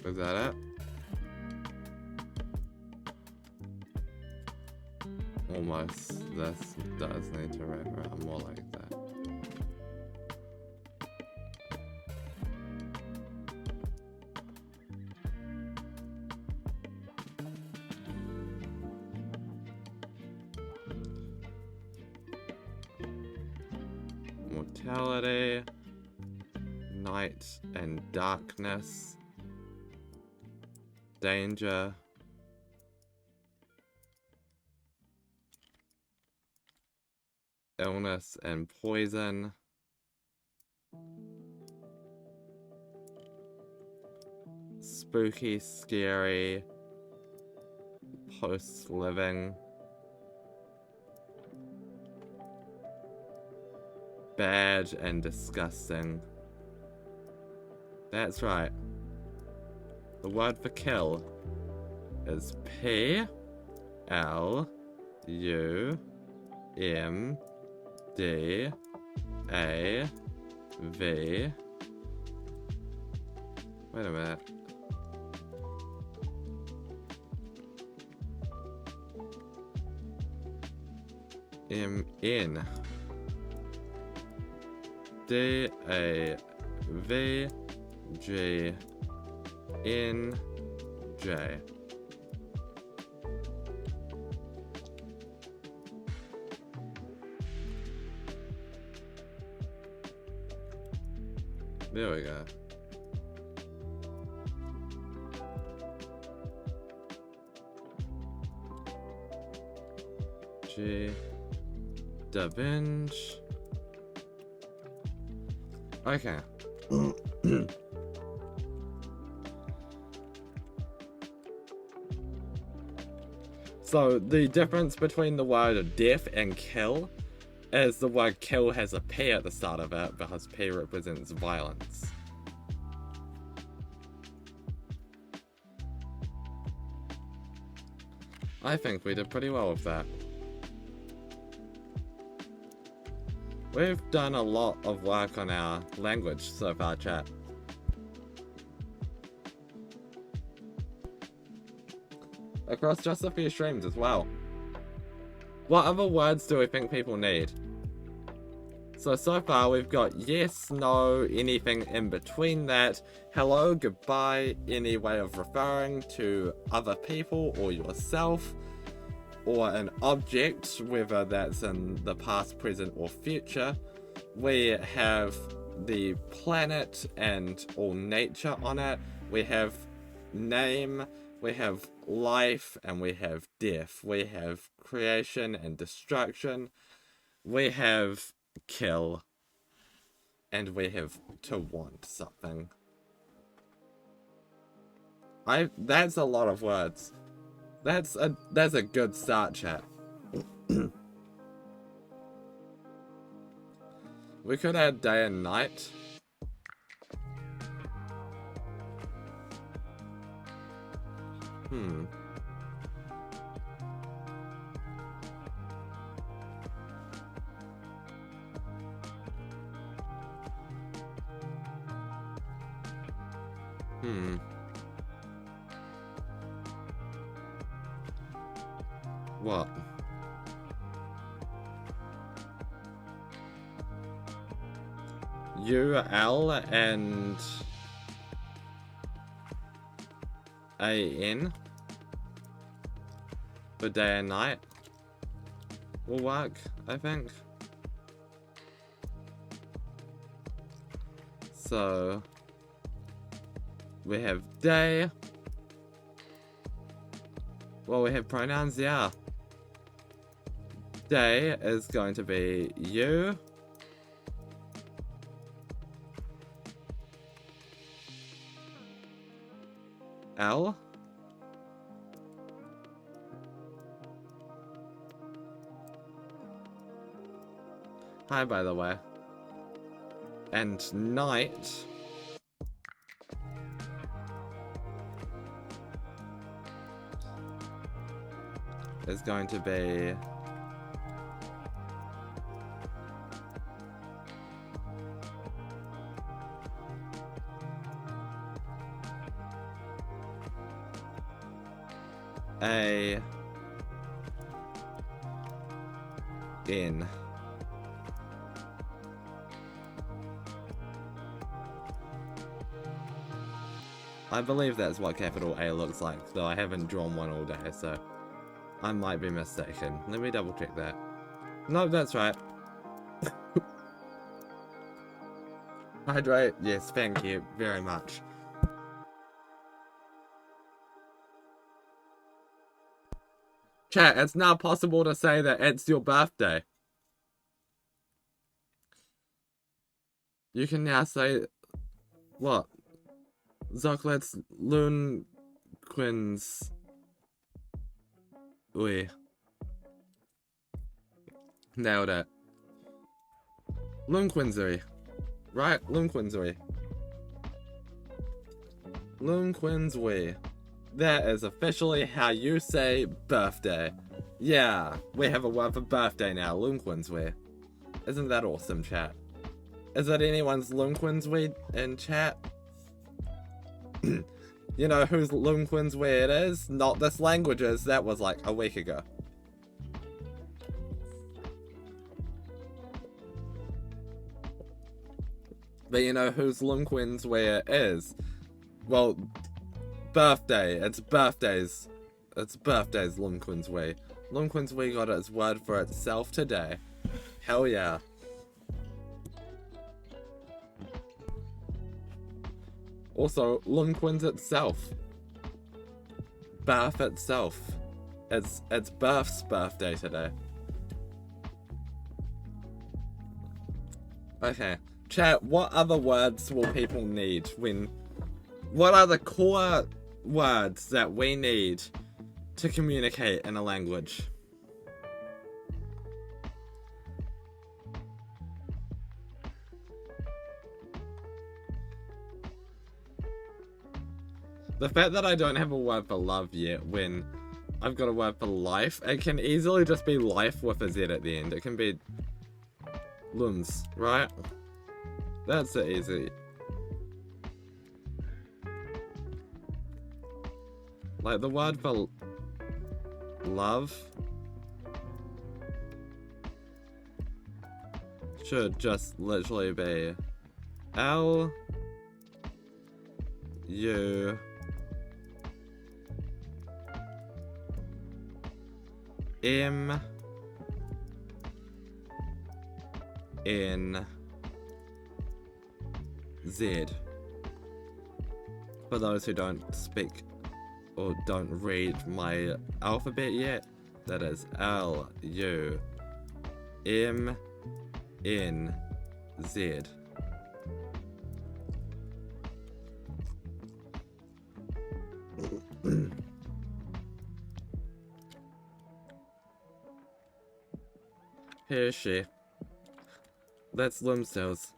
Is that it? Almost. This does need to wrap around more like that. Mortality, night and darkness, danger, illness and poison, spooky, scary, post-living, bad and disgusting. That's right. The word for kill is P-L-U-M-D-A-V. Wait a minute. M-N. D-A-V-G-N-J. There we go. G. Da Vinci. Okay. So the difference between the word death and kill is the word kill has a P at the start of it because P represents violence. I think we did pretty well with that. We've done a lot of work on our language so far, chat. Across just a few streams as well. What other words do we think people need? So far we've got yes, no, anything in between that, hello, goodbye, any way of referring to other people or yourself, or an object, whether that's in the past, present, or future. We have the planet and all nature on it. We have name, we have life, and we have death. We have creation and destruction. We have kill. And we have to want something. That's a lot of words. That's a good start, chat. We could add day and night. What? UL and AN for day and night will work, I think. So we have day. Well, we have pronouns, yeah. Day is going to be you. L. Hi, by the way. And night is going to be A N. I believe that's what capital A looks like, though I haven't drawn one all day, so I might be mistaken. Let me double check that. No, that's right. Hydrate, yes, thank you very much. Chat, it's now possible to say that it's your birthday. You can now say, what? Zocklets Loon Quins. Ui. Nailed it. Loon Quinsui. Right? Loon Quinsui. Loon Quinsui. That is officially how you say birthday. Yeah, we have a word for birthday now, Loon Quinsui. Isn't that awesome, chat? Is it anyone's Loon Quinsui in chat? You know whose Loon Quinsui it is? Not this language's. That was like a week ago. But you know whose Loon Quinsui it is? Well, birthday. It's birthdays. It's birthdays, Loon Quinsui. Loon Quinsui got its word for itself today. Hell yeah. Also, Loon Quins itself. Bath itself. It's Bath's birthday today. Okay. Chat, what other words will people need when... What are the core words that we need to communicate in a language. The fact that I don't have a word for love yet when I've got a word for life, it can easily just be life with a Z at the end. It can be lums, right? That's so easy. Like the word for love should just literally be L U M N Z. For those who don't speak or don't read my alphabet yet, that is L U M N Z. Here is she. That's limb cells.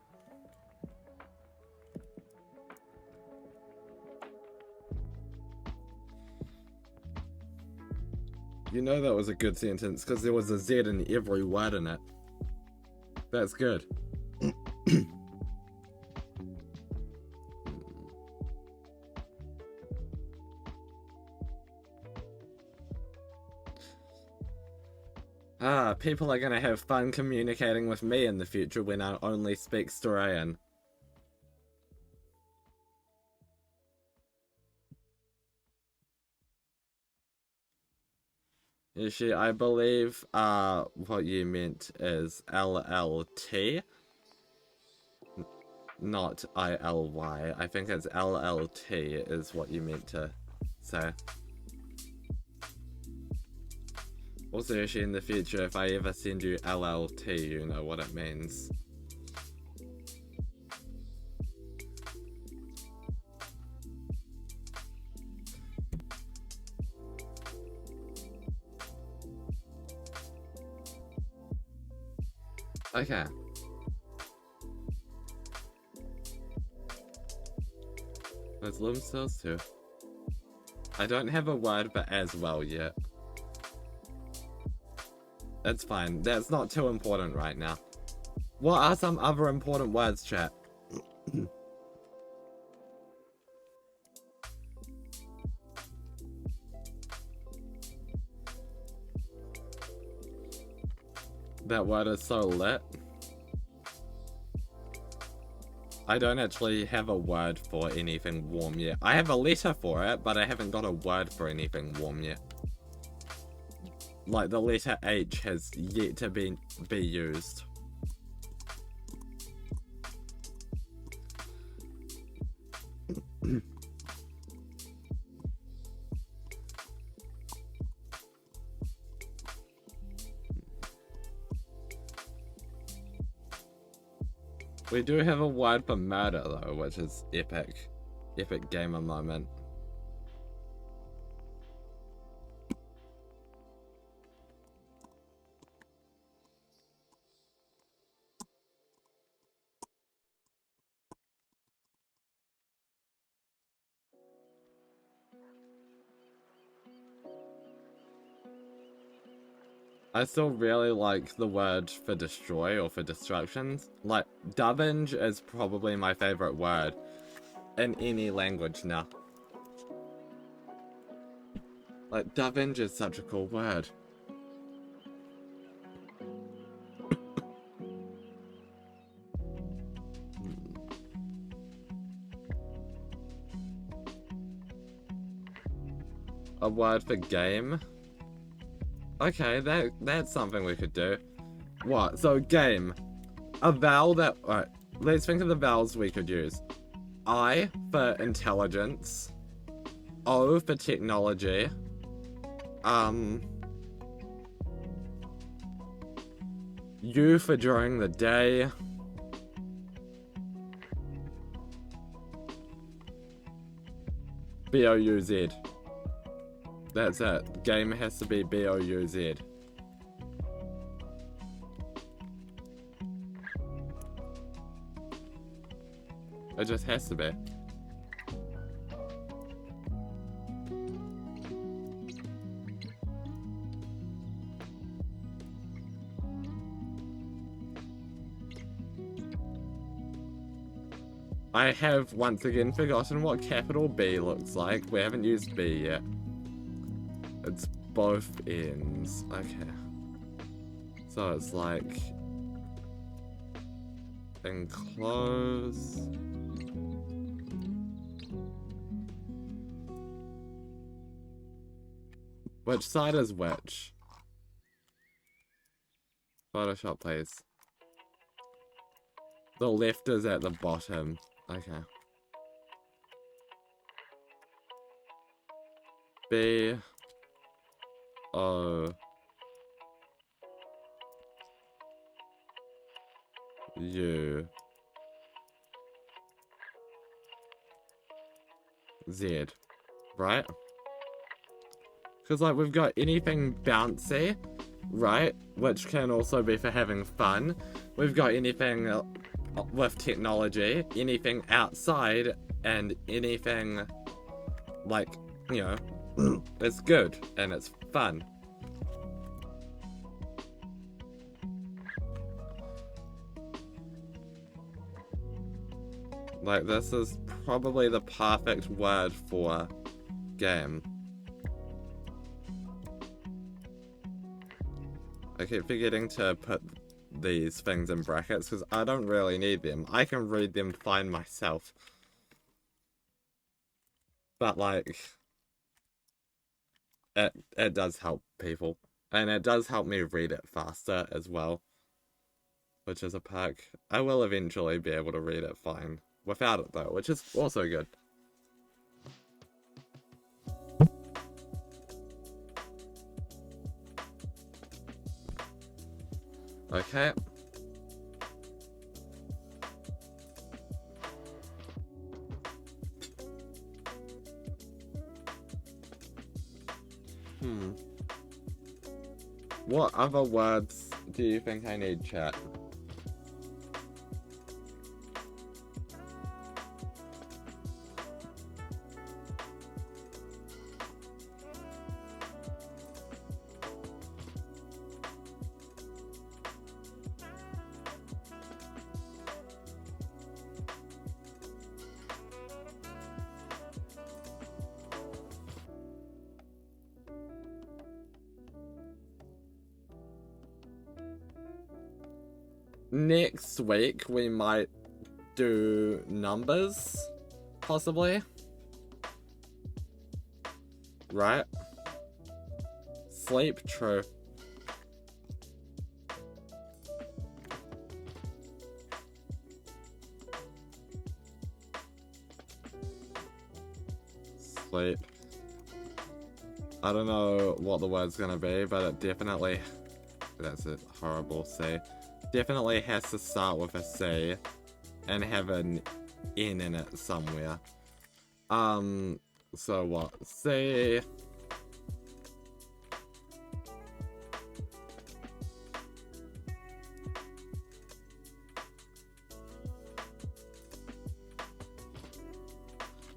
You know that was a good sentence because there was a Z in every word in it. That's good. People are gonna have fun communicating with me in the future when I only speak Storayan. Yoshi, I believe what you meant is LLT, not ILY. I think it's LLT is what you meant to say. Also, Yoshi, in the future, if I ever send you LLT, you know what it means. Okay. There's limb cells too. I don't have a word for as well yet. That's fine. That's not too important right now. What are some other important words, chat? That word is so lit. I don't actually have a word for anything warm yet. I have a letter for it, but I haven't got a word for anything warm yet. Like, the letter H has yet to be used. We do have a word for murder, though, which is epic. Epic gamer moment. I still really like the word for destroy or for destructions. Like, Davinge is probably my favorite word in any language now. Like, Davinge is such a cool word. A word for game? Okay, that's something we could do. What? So, game. A vowel that... Alright, let's think of the vowels we could use. I for intelligence. O for technology. U for during the day. B-O-U-Z. That's it. Game has to be BOUZ. It just has to be. I have once again forgotten what capital B looks like. We haven't used B yet. It's both ends. Okay. So it's like enclose. Which side is which? Photoshop, please. The left is at the bottom. Okay. B O U Z, right? Because like we've got anything bouncy, right? Which can also be for having fun. We've got anything with technology, anything outside, and anything like, you know, it's good and it's fun. Like, this is probably the perfect word for game. I keep forgetting to put these things in brackets because I don't really need them. I can read them fine myself. But, like, it does help people. And it does help me read it faster as well. Which is a perk. I will eventually be able to read it fine. Without it though, which is also good. Okay. What other words do you think I need, chat? Next week, we might do numbers, possibly. Right? Sleep, true. Sleep. I don't know what the word's gonna be, but it definitely... That's a horrible C. Definitely has to start with a C and have an N in it somewhere. So what? C.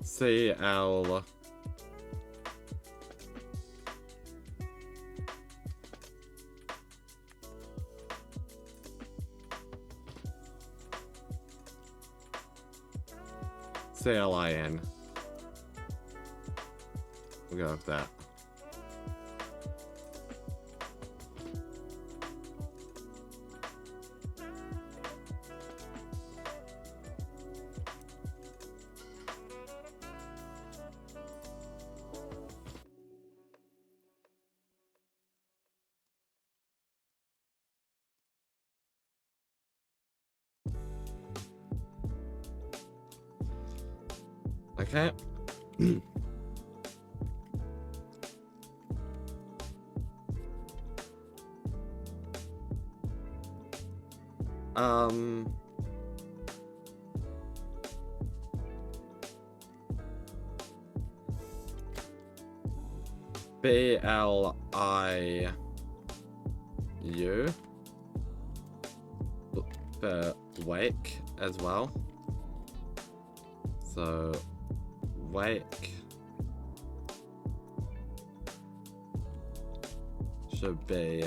CL. CLIN. We'll go with that. Okay. BLIU for wake as well. So wake should be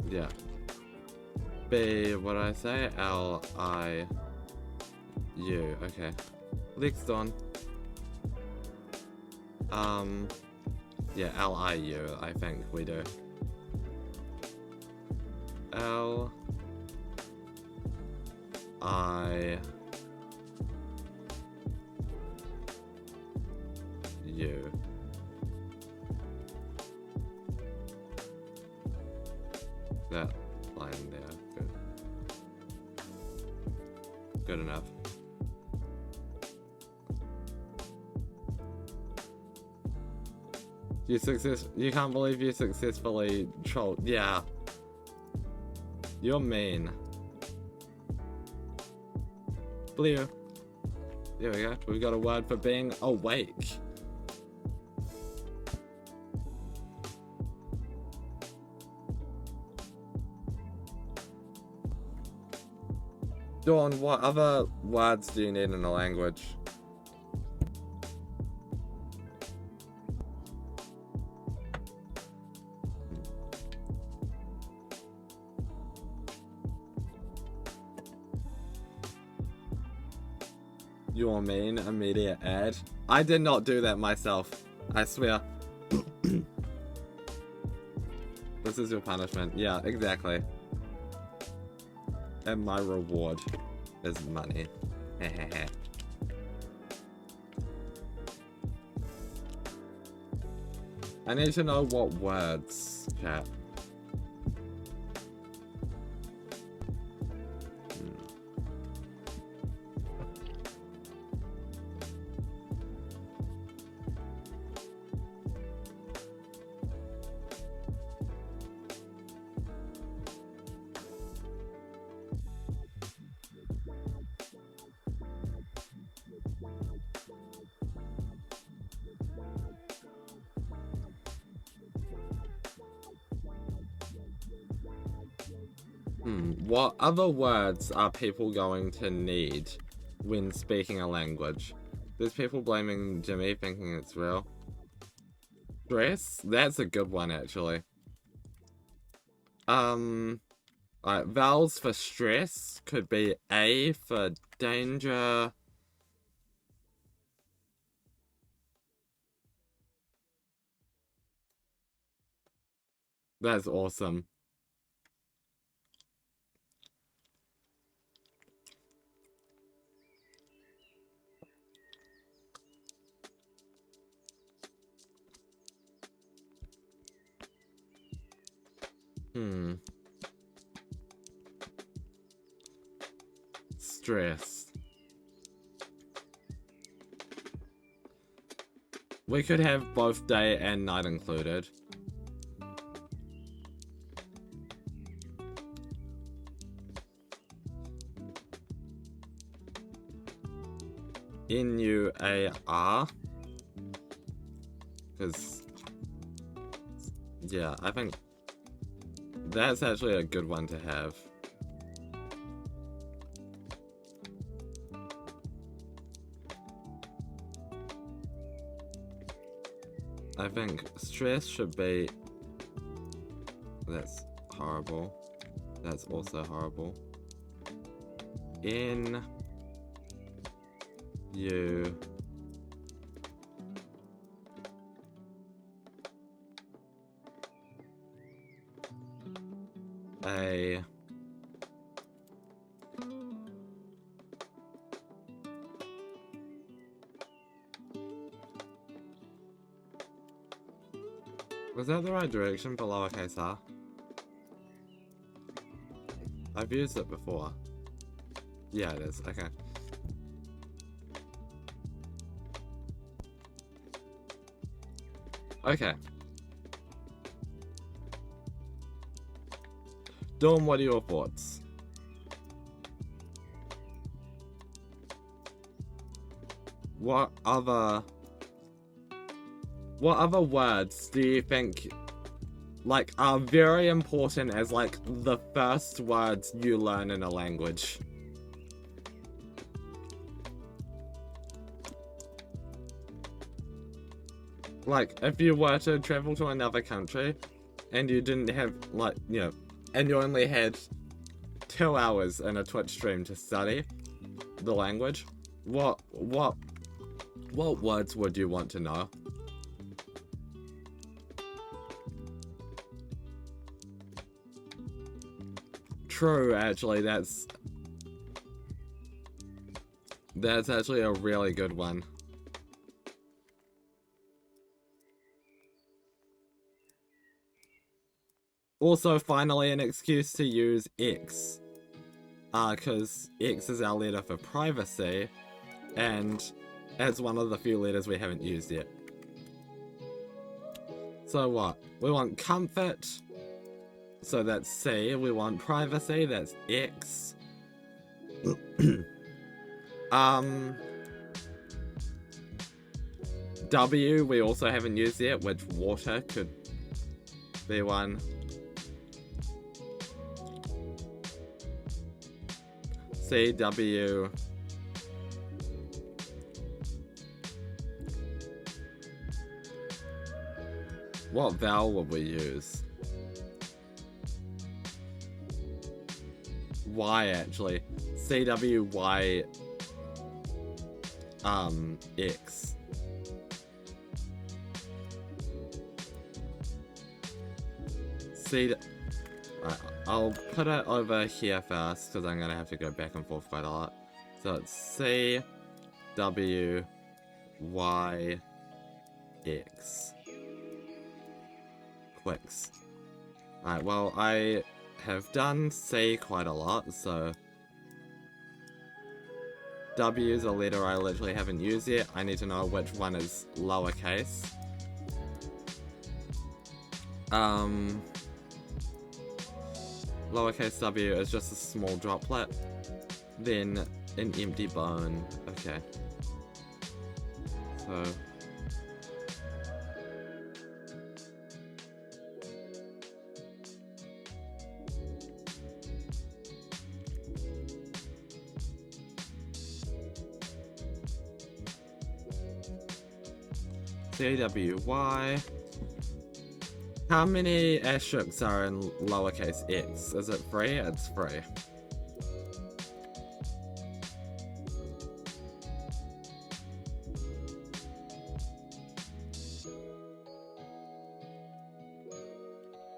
yeah. B, what did I say? L-I-U. Okay. Next on. Yeah, L-I-U, I think we do. L-I-U. That line there, good. Good enough. You can't believe you successfully trolled. Yeah. You're mean. Blue. There we go. We've got a word for being awake. Dawn, what other words do you need in a language? Your mean immediate ad. I did not do that myself. I swear. This is your punishment. Yeah, exactly. And my reward is money. I need to know what words, chat. What other words are people going to need when speaking a language? There's people blaming Jimmy, thinking it's real. Stress? That's a good one, actually. Alright, vowels for stress could be A for danger. That's awesome. Stress. We could have both day and night included. N-U-A-R. Because, yeah, I think that's actually a good one to have. I think stress should be... That's horrible. That's also horrible. N... U... A... Was that the right direction for lowercase r? I've used it before. Yeah, it is. Okay. Okay. Dawn, what are your thoughts? What other words do you think, like, are very important as, like, the first words you learn in a language? Like, if you were to travel to another country and you didn't have, like, you know, and you only had 2 hours in a Twitch stream to study the language, what words would you want to know? True, actually, that's actually a really good one. Also, finally, an excuse to use X. Because X is our letter for privacy, and it's one of the few letters we haven't used yet. So what? We want comfort, so that's C. We want privacy, that's X. W, we also haven't used yet, which water could be one. C, W. What vowel would we use? Y, actually. C, W, Y, X. C, right, I'll put it over here first, because I'm going to have to go back and forth quite a lot. So it's C, W, Y, X. Quicks. Right, well, I have done C quite a lot, so W is a letter I literally haven't used yet. I need to know which one is lowercase. Lowercase W is just a small droplet. Then an empty bone. Okay. So C-W-Y. How many asterisks are in lowercase x? Is it 3? It's 3.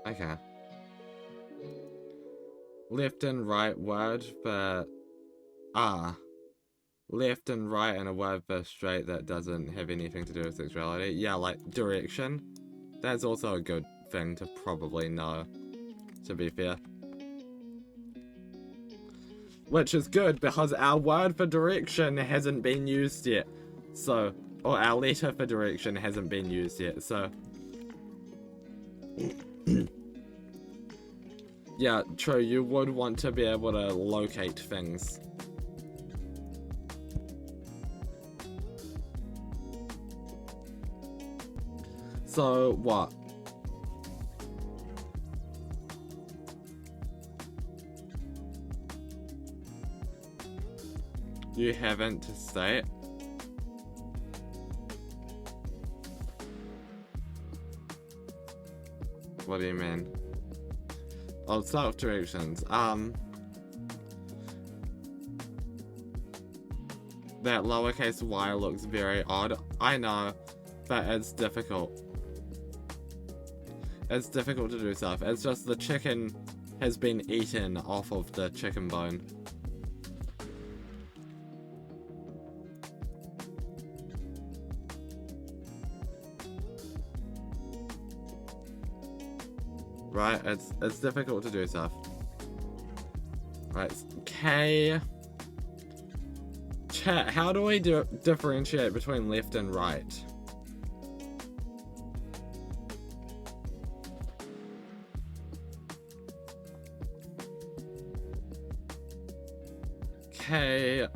Okay. Left and right word for left and right and a word for straight that doesn't have anything to do with sexuality. Yeah, like direction. That's also a good thing to probably know, to be fair. Which is good because our word for direction hasn't been used yet. So, or our letter for direction hasn't been used yet, so. Yeah, true, you would want to be able to locate things. So, what? You haven't to state? What do you mean? Oh, self-directions. That lowercase y looks very odd. I know, but it's difficult. It's difficult to do stuff. It's just the chicken has been eaten off of the chicken bone. Right, it's difficult to do stuff. Right, K. Chat, how do we differentiate between left and right? K.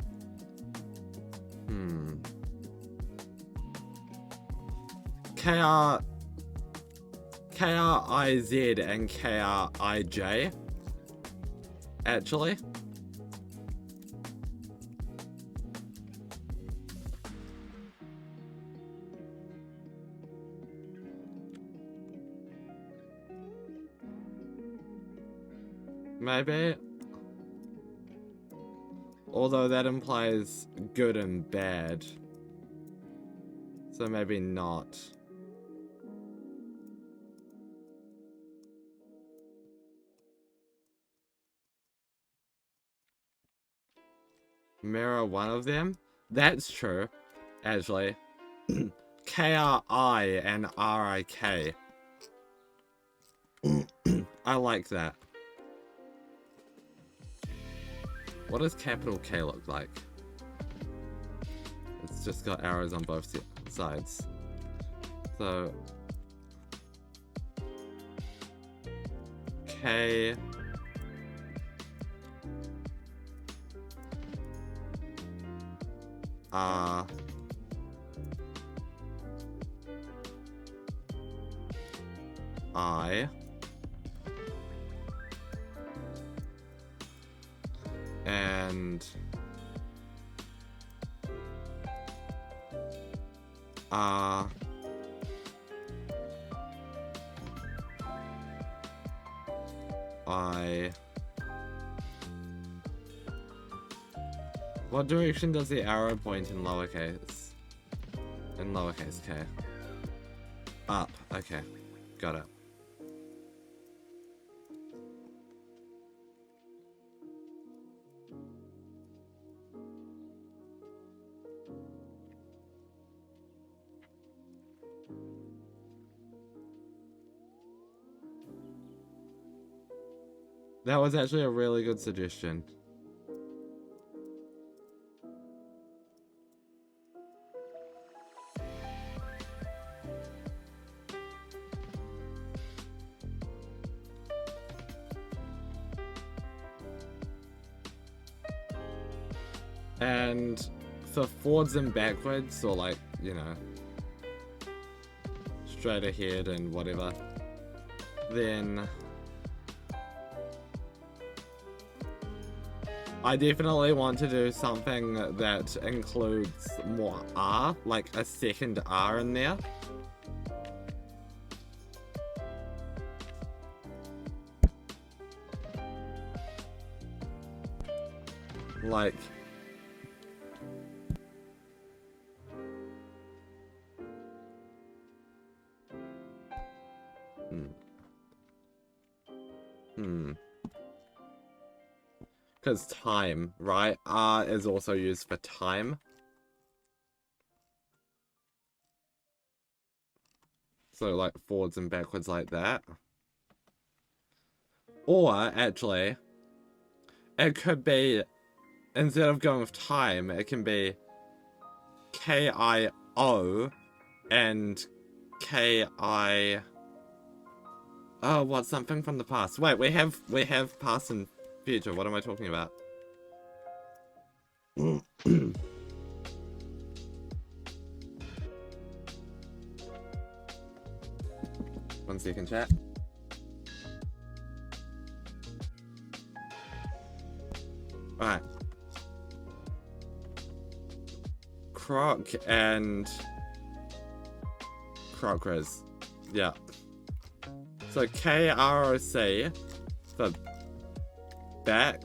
K-R-I-Z and K-R-I-J. Actually. Maybe. Although that implies good and bad. So maybe not. Mirror one of them? That's true, actually. K-R-I and R-I-K. I like that. What does capital K look like? It's just got arrows on both sides. So... K... R... I... And... I... What direction does the arrow point in lowercase? In lowercase k. Up. Okay. Got it. That was actually a really good suggestion. And for forwards and backwards, or like, you know, straight ahead and whatever, then I definitely want to do something that includes more R, like a second R in there. Like... Because time, right? R is also used for time. So like forwards and backwards like that. Or actually, it could be, instead of going with time, it can be K-I-O and K-I... Oh, what's something from the past? Wait, we have past and future. What am I talking about? 1 second, chat. Alright. Croc and Crocras. Yeah. So K-R-O-C for back.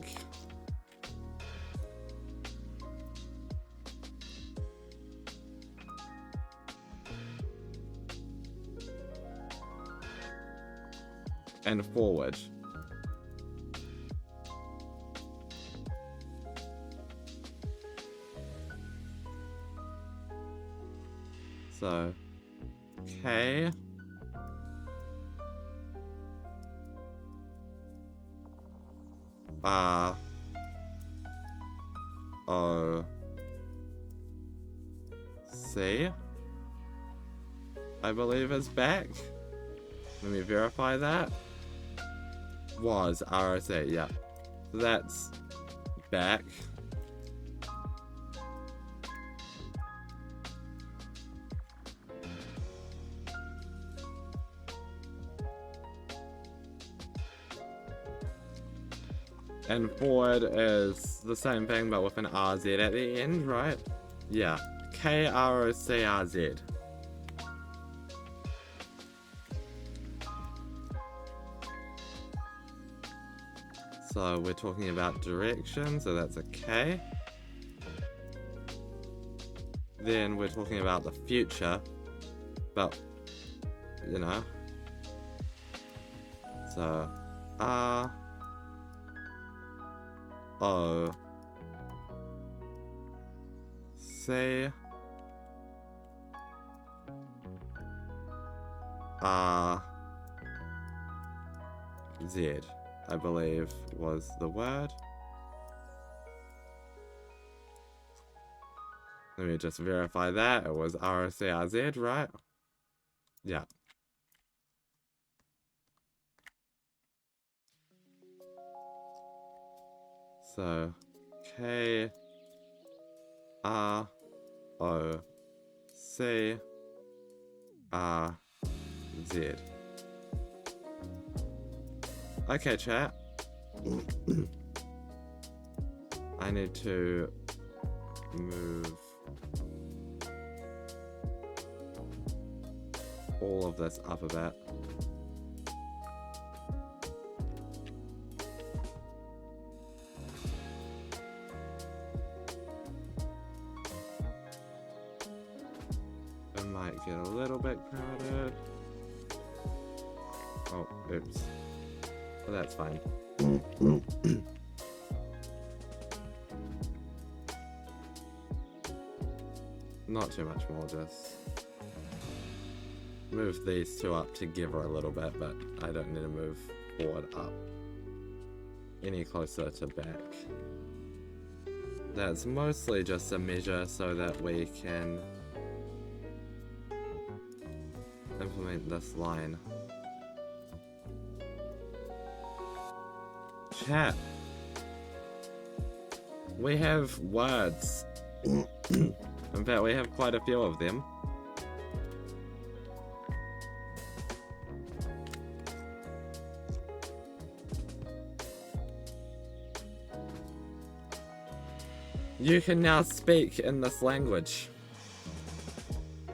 And forward. So K R O C, I believe is back. Let me verify that. Was ROC, yeah. So that's back. And forward is the same thing but with an RZ at the end, right? Yeah. KROCRZ. So we're talking about direction, so that's a K. Then we're talking about the future, but, you know. So, R, O, C, R, Z, I believe was the word. Let me just verify that. It was ROCRZ, right? Yeah. So, K, R, O, C, R, Z. Okay, chat. I need to move all of this up a bit. It might get a little bit crowded. Oh, oops. But that's fine. Not too much more, just move these two up together a little bit, but I don't need to move forward up any closer to back. That's mostly just a measure so that we can implement this line. Chat. We have words. In fact, we have quite a few of them. You can now speak in this language.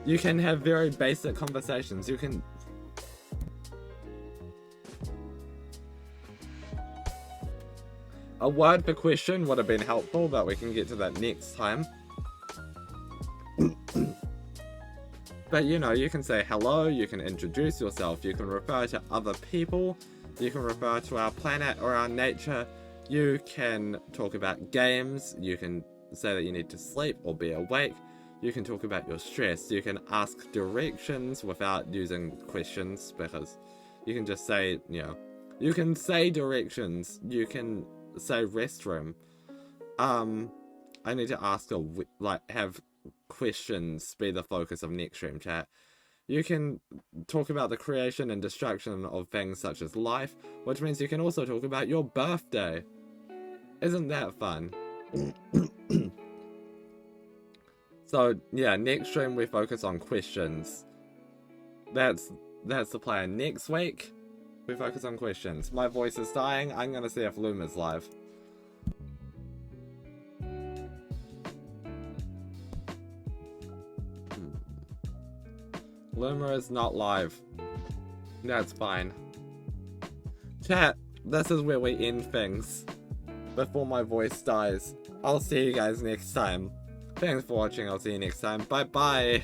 You can have very basic conversations. You can... A word per question would have been helpful, but we can get to that next time. But you know, you can say hello, you can introduce yourself, you can refer to other people, you can refer to our planet or our nature, you can talk about games, you can say that you need to sleep or be awake, you can talk about your stress, you can ask directions without using questions, because you can just say, you know, you can say directions, you can say restroom. I need to ask have questions be the focus of next stream chat. You can talk about the creation and destruction of things such as life, which means you can also talk about your birthday. Isn't that fun? So yeah, next stream we focus on questions. That's the plan. Next week we focus on questions. My voice is dying. I'm gonna see if Loom is live. Loomer is not live. That's fine. Chat, this is where we end things. Before my voice dies. I'll see you guys next time. Thanks for watching, I'll see you next time. Bye bye!